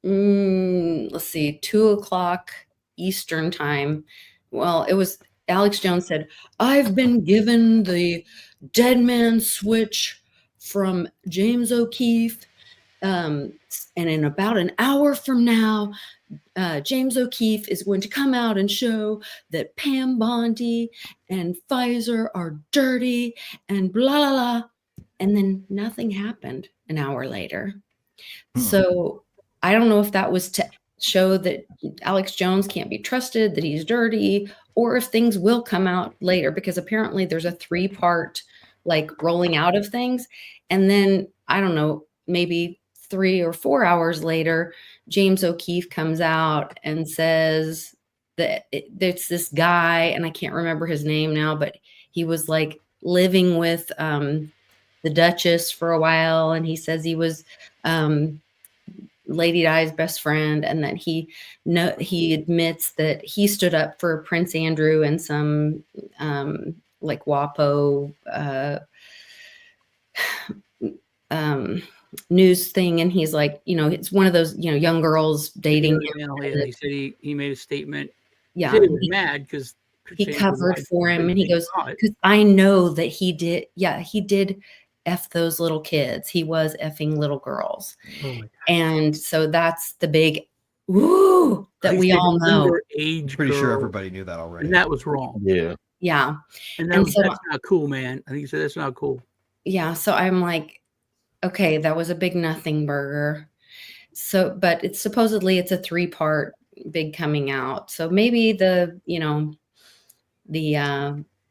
2:00 Eastern time. Well, it was Alex Jones said, "I've been given the dead man switch from James O'Keefe. And in about an hour from now, James O'Keefe is going to come out and show that Pam Bondi and Pfizer are dirty and blah, blah, blah." And then nothing happened an hour later. So I don't know if that was to show that Alex Jones can't be trusted, that he's dirty, or if things will come out later, because apparently there's a 3-part rolling out of things. And then, I don't know, maybe 3 or 4 hours later, James O'Keefe comes out and says that it's this guy, and I can't remember his name now, but he was living with the Duchess for a while, and he says he was Lady Di's best friend, and that he admits that he stood up for Prince Andrew and some WAPO news thing, and he's it's one of those young girls dating him. And he said he made a statement. Yeah, he was mad because he covered for him, and he goes, "Because I know that he did. Yeah, he did F those little kids. He was effing little girls. Oh my God. And so that's the big woo that He we said all know. underage Pretty sure girl, everybody knew that already. and that was wrong. Yeah. Yeah. And And so- that's not cool, man. I think he said that's not cool. Yeah. So I'm like, okay, that was a big nothing burger. So, but it's supposedly it's a 3-part big coming out. So maybe the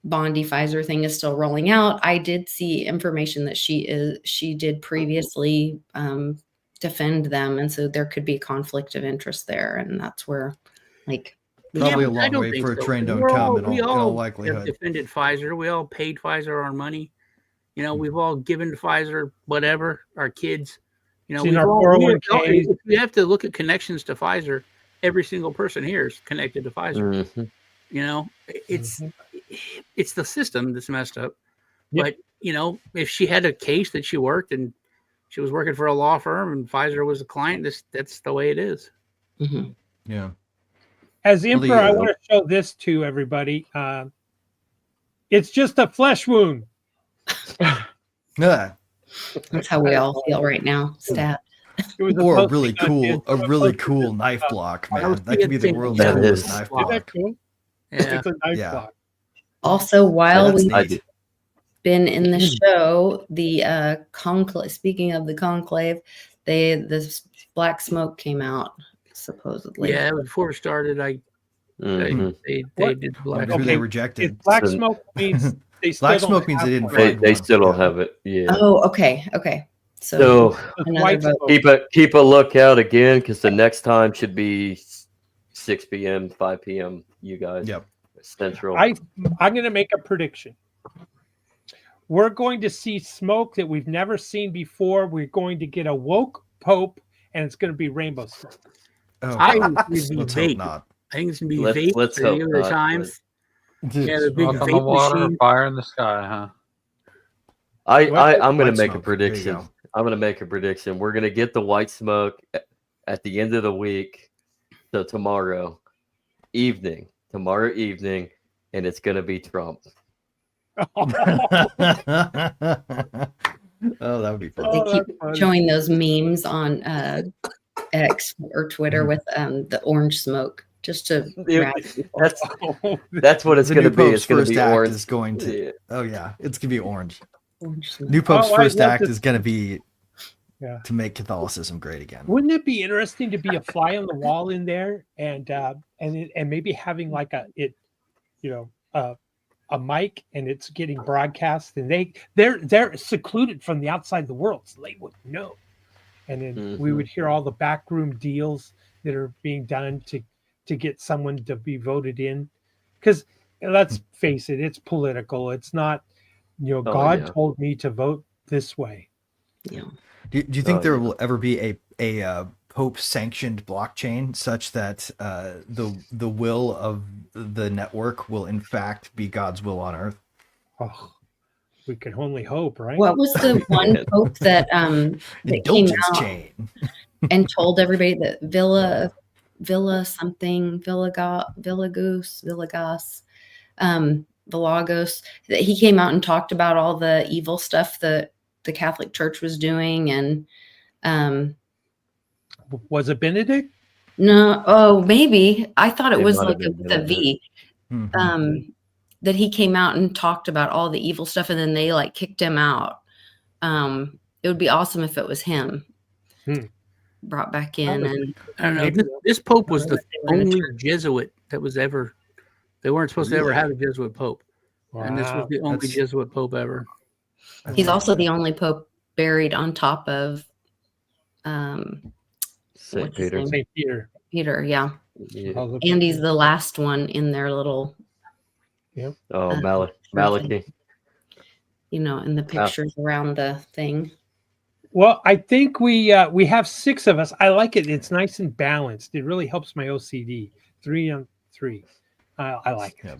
Bondi Pfizer thing is still rolling out. I did see information that she did previously defend them, and so there could be a conflict of interest there, and that's where like Probably a but I long don't way think for a so. train don't We're come all- in all, we in all all likelihood. have defended Pfizer. We all paid Pfizer our money. We've all given to Pfizer whatever, our kids. It's in we've our all, 401ks. if we have to look at connections to Pfizer, every single person here is connected to Pfizer. Mhm. It's the system that's messed up. Yep. But if she had a case that she worked and she was working for a law firm and Pfizer was a client, that's the way it is. mhm. Yeah. As Emperor, I yeah. want to show this to everybody. It's just a flesh wound. Yeah. That's how we all feel right now. Stat. It was Or a posting really on cool, a Facebook. really cool knife block, I man. was That could be the thinking world's that coolest is- knife Isn't that block. cool? Yeah. It's a knife Yeah. block. Also, while That's we've I neat. did. been in the show, the conclave. Speaking of the conclave, this black smoke came out supposedly. Yeah, before it started, Mhm. they What? did black. Who Okay. they If rejected. black So- smoke means they still Black don't smoke means have they didn't one. find They one. still don't Yeah. have it. Yeah. Oh, okay. So, So It's another white vote. smoke. keep a lookout again, because the next time should be 6 p.m., 5 p.m. You guys. Yep. Central. I'm going to make a prediction. We're going to see smoke that we've never seen before. We're going to get a woke pope, and it's going to be rainbow smoke. Oh, I God. think it's gonna be Let's hope vape. not. I think it's gonna be Let's- vape. let's for hope the other not, times. Yeah, the big Smoke on the vape water, machine. fire in the sky, huh? I'm going to White make a smoke. There you prediction. go. I'm going to make a prediction. We're going to get the white smoke at the end of the week. So tomorrow evening, and it's going to be Trump. Oh, that would be They fun. Oh, keep that's funny. showing those memes on X or Twitter with the orange smoke just to Yeah, rile people. That's what it's The going to new be. Pope's It's going to first be act orange. is going to. Yeah. Oh yeah, it's gonna be orange. Orange smoke. New Pope's Oh, I'd first love act to is gonna be Yeah. to make Catholicism great again. Wouldn't it be interesting to be a fly on the wall in there and maybe having like a mic and it's getting broadcast and they're secluded from the outside the world, so they wouldn't know. And then we Mhm. would hear all the backroom deals that are being done to get someone to be voted in. Because let's face it, it's political. It's not, Oh, God yeah. told me to vote this way. Yeah. Do you think Oh, there yeah. will ever be a Pope sanctioned blockchain such that the will of the network will in fact be God's will on earth? Oh, we can only hope, right? What was the one pope that came Indulgence out chain. and told everybody that Villa Villagos, Villagos, that he came out and talked about all the evil stuff that the Catholic Church was doing, and Was it Benedict? no, oh, maybe I thought it It was might have like been the V. Mhm. That he came out and talked about all the evil stuff, and then they like kicked him out. It would be awesome if it was him brought back in, and I don't know. Maybe. This Pope was the They were in the only church. Jesuit that was ever. They weren't supposed to ever have a Jesuit Pope, and this was Wow. the only That's- Jesuit Pope ever. he's also the only pope buried on top of St. what's his Peter. name? St. Peter. Peter. Yeah, Yeah. All the- and he's the last one in their little, Oh, Malachi. in the pictures around the thing. Well, I think we have 6 of us. I like it. It's nice and balanced. It really helps my OCD. 3 on 3. I like it. Yep.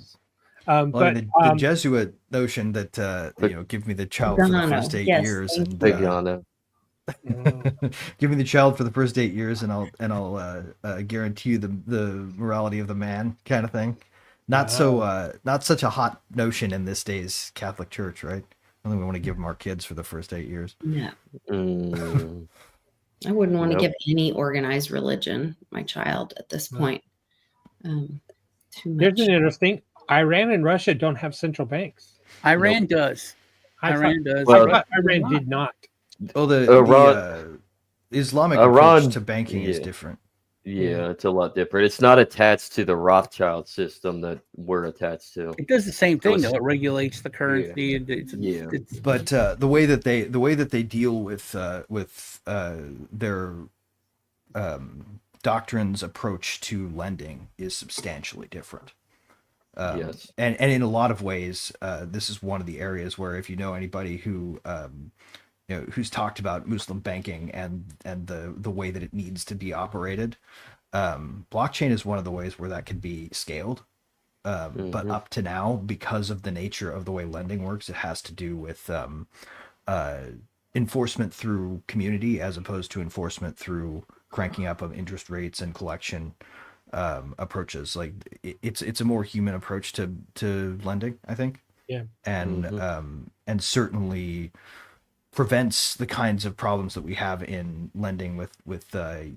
But Well, the Jesuit notion that give me the child for the Ghana, first 8 yes, years thank and Big Yana. give me the child for the first 8 years and I'll guarantee you the morality of the man kind of thing. Not such a hot notion in this day's Catholic Church, right? I don't think we want to give them our kids for the first 8 years. No, Mm, I wouldn't want to Nope. give any organized religion my child at this No. point. Too Here's much. an interesting. Iran and Russia don't have central banks. Iran does. I Iran thought, does. Well, I thought Iran did not. Oh, the Islamic Iran- approach to banking is yeah. different. yeah, it's a lot different. It's not attached to the Rothschild system that we're attached to. It does the same thing, it's- though. It regulates the currency. And Yeah. it's But the way that they deal with their doctrine's approach to lending is substantially different. Yes. And in a lot of ways, this is one of the areas where, if you know anybody who who's talked about Muslim banking and the way that it needs to be operated, blockchain is one of the ways where that can be scaled. But up to now, because of the nature of the way lending works, it has to do with enforcement through community as opposed to enforcement through cranking up of interest rates and collection approaches. Like it's a more human approach to lending, I think. Yeah. And certainly prevents the kinds of problems that we have in lending with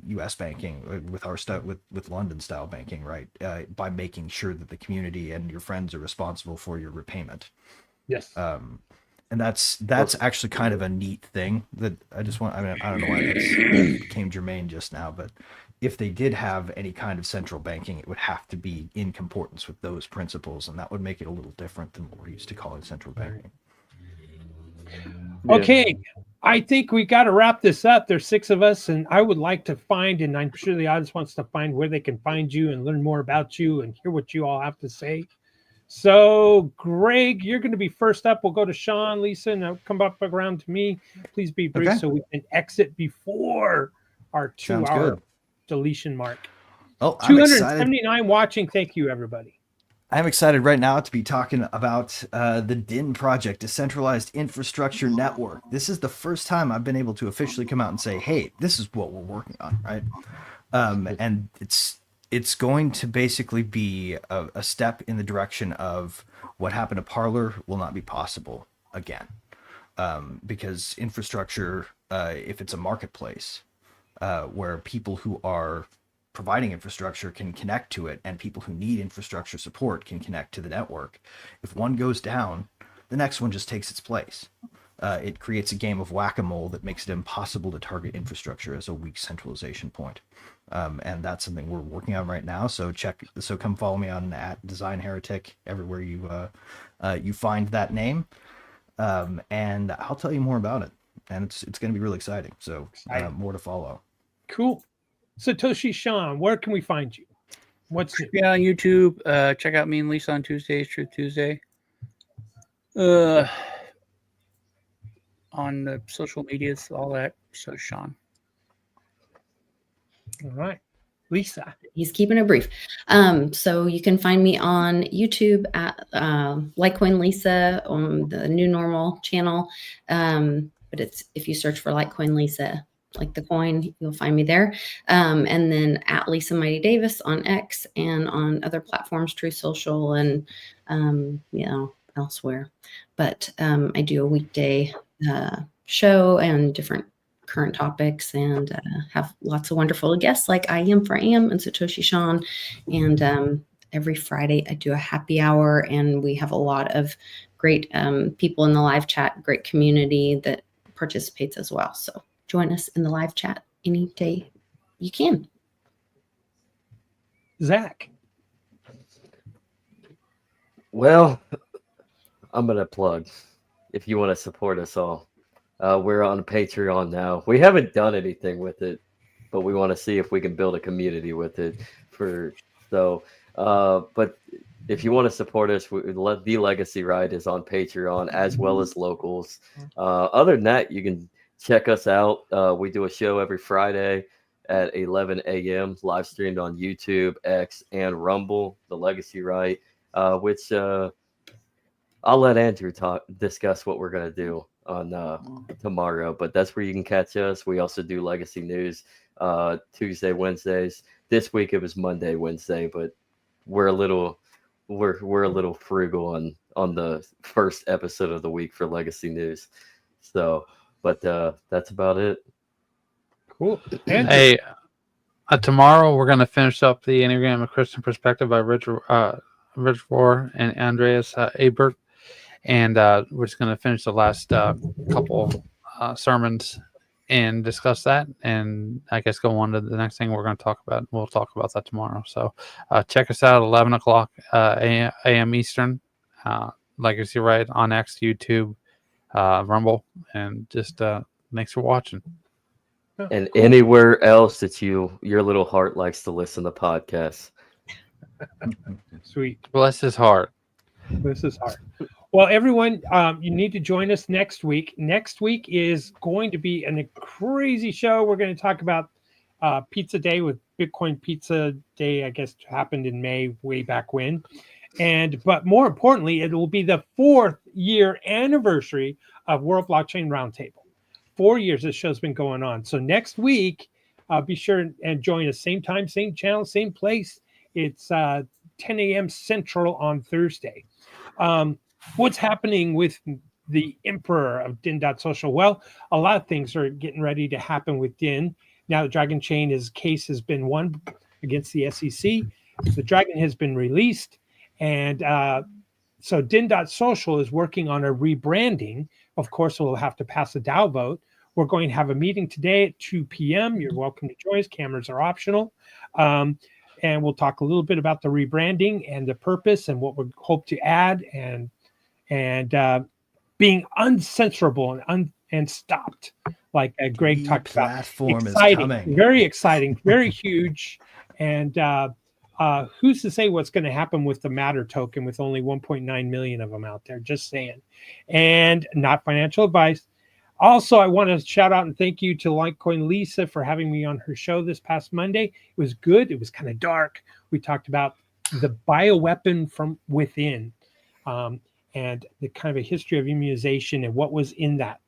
U.S. banking, with London style banking, right? By making sure that the community and your friends are responsible for your repayment. Yes. And that's actually kind of a neat thing that I just want. I mean, I don't know why that became germane just now, but if they did have any kind of central banking, it would have to be in concordance with those principles, and that would make it a little different than what we're used to calling central banking. Yeah. Okay, I think we got to wrap this up. There's 6 of us, and I would like to find, and I'm sure the audience wants to find where they can find you and learn more about you and hear what you all have to say. So, Greg, you're going to be first up. We'll go to Sean, Lisa, and I'll come up around to me. Please be brief so we can exit before our 2-hour deletion mark. Oh, I'm excited. 279 watching. Thank you, everybody. I'm excited right now to be talking about the DIN project, Decentralized Infrastructure Network. This is the first time I've been able to officially come out and say, hey, this is what we're working on, right? And it's going to basically be a step in the direction of what happened to Parler will not be possible again. Because infrastructure, if it's a marketplace, where people who are providing infrastructure can connect to it and people who need infrastructure support can connect to the network. If one goes down, the next one just takes its place. It creates a game of whack-a-mole that makes it impossible to target infrastructure as a weak centralization point. And that's something we're working on right now. So come follow me on @DesignHeretic everywhere you find that name. And I'll tell you more about it. And it's going to be really exciting. So more to follow. Cool. Satoshi Sean, where can we find you? What's new? Yeah, on YouTube. Check out me and Lisa on Tuesdays, Truth Tuesday. On the social medias, all that. So Sean. All right. Lisa. He's keeping it brief. So you can find me on YouTube at Litecoin Lisa on the New Normal channel. But it's if you search for Litecoin Lisa, like the coin, you'll find me there. And then at Lisa Mighty Davis on X and on other platforms, True Social and elsewhere. But I do a weekday show and different current topics and have lots of wonderful guests like I Am for Am and Satoshi Sean. And every Friday I do a happy hour, and we have a lot of great people in the live chat, great community that participates as well. So join us in the live chat any day you can. Zach. Well, I'm going to plug if you want to support us all. We're on Patreon now. We haven't done anything with it, but we want to see if we can build a community with it. But if you want to support us, The Legacy Ride is on Patreon as well as locals. Other than that, you can check us out. We do a show every Friday at 11 a.m. live streamed on YouTube, X, and Rumble, The Legacy Ride, which I'll let Andrew discuss what we're going to do on tomorrow. But that's where you can catch us. We also do Legacy News Tuesday, Wednesdays. This week it was Monday, Wednesday, but we're a little we're a little frugal on the first episode of the week for Legacy News. So, but that's about it. Cool. And Hey, tomorrow we're going to finish up the Enneagram: A Christian Perspective by Rich Rohr and Andreas Ebert, and we're just going to finish the last couple sermons and discuss that, and I guess go on to the next thing we're going to talk about. We'll talk about that tomorrow. So check us out at 11 o'clock a.m. Eastern, Legacy Right on X, YouTube, Rumble, and just thanks for watching. And anywhere else that your little heart likes to listen to podcasts. Sweet. Bless his heart. This is hard. Well, everyone, you need to join us next week. Next week is going to be a crazy show. We're going to talk about Pizza Day with Bitcoin Pizza Day, I guess happened in May, way back when. But more importantly, it will be the 4th year anniversary of World Blockchain Roundtable. 4 years this show's been going on. So next week, be sure and join us. Same time, same channel, same place. It's 10 a.m. Central on Thursday. What's happening with the emperor of Din.social? Well, a lot of things are getting ready to happen with Din. Now the Dragon Chain case has been won against the SEC. The Dragon has been released. And so Din.social is working on a rebranding. Of course, we'll have to pass a DAO vote. We're going to have a meeting today at 2 p.m. You're welcome to join us. Cameras are optional. And we'll talk a little bit about the rebranding and the purpose and what we hope to add and being uncensorable and stopped, like Greg talked about. Platform Exciting, is coming. very exciting, very huge. And who's to say what's going to happen with the Matter token with only 1.9 million of them out there? Just saying. And not financial advice. Also, I want to shout out and thank you to Litecoin Lisa for having me on her show this past Monday. It was good. It was kind of dark. We talked about the bioweapon from within and the kind of a history of immunization and what was in that.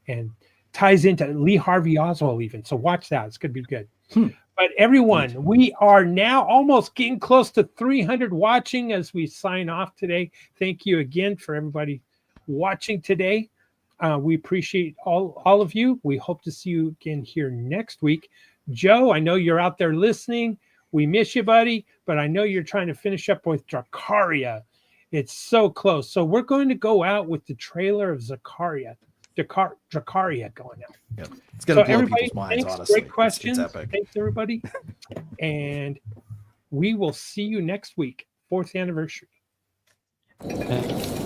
And ties into Lee Harvey Oswald even. So watch that. It's going to be good. But everyone, we are now almost getting close to 300 watching as we sign off today. Thank you again for everybody watching today. We appreciate all of you. We hope to see you again here next week. Joe, I know you're out there listening. We miss you, buddy, but I know you're trying to finish up with Dracaria. It's so close. So we're going to go out with the trailer of Dracaria going out. Yep. It's going to blow everybody, people's minds, thanks. honestly. Great questions. It's epic. Thanks, everybody. And we will see you next week, 4th anniversary. Okay.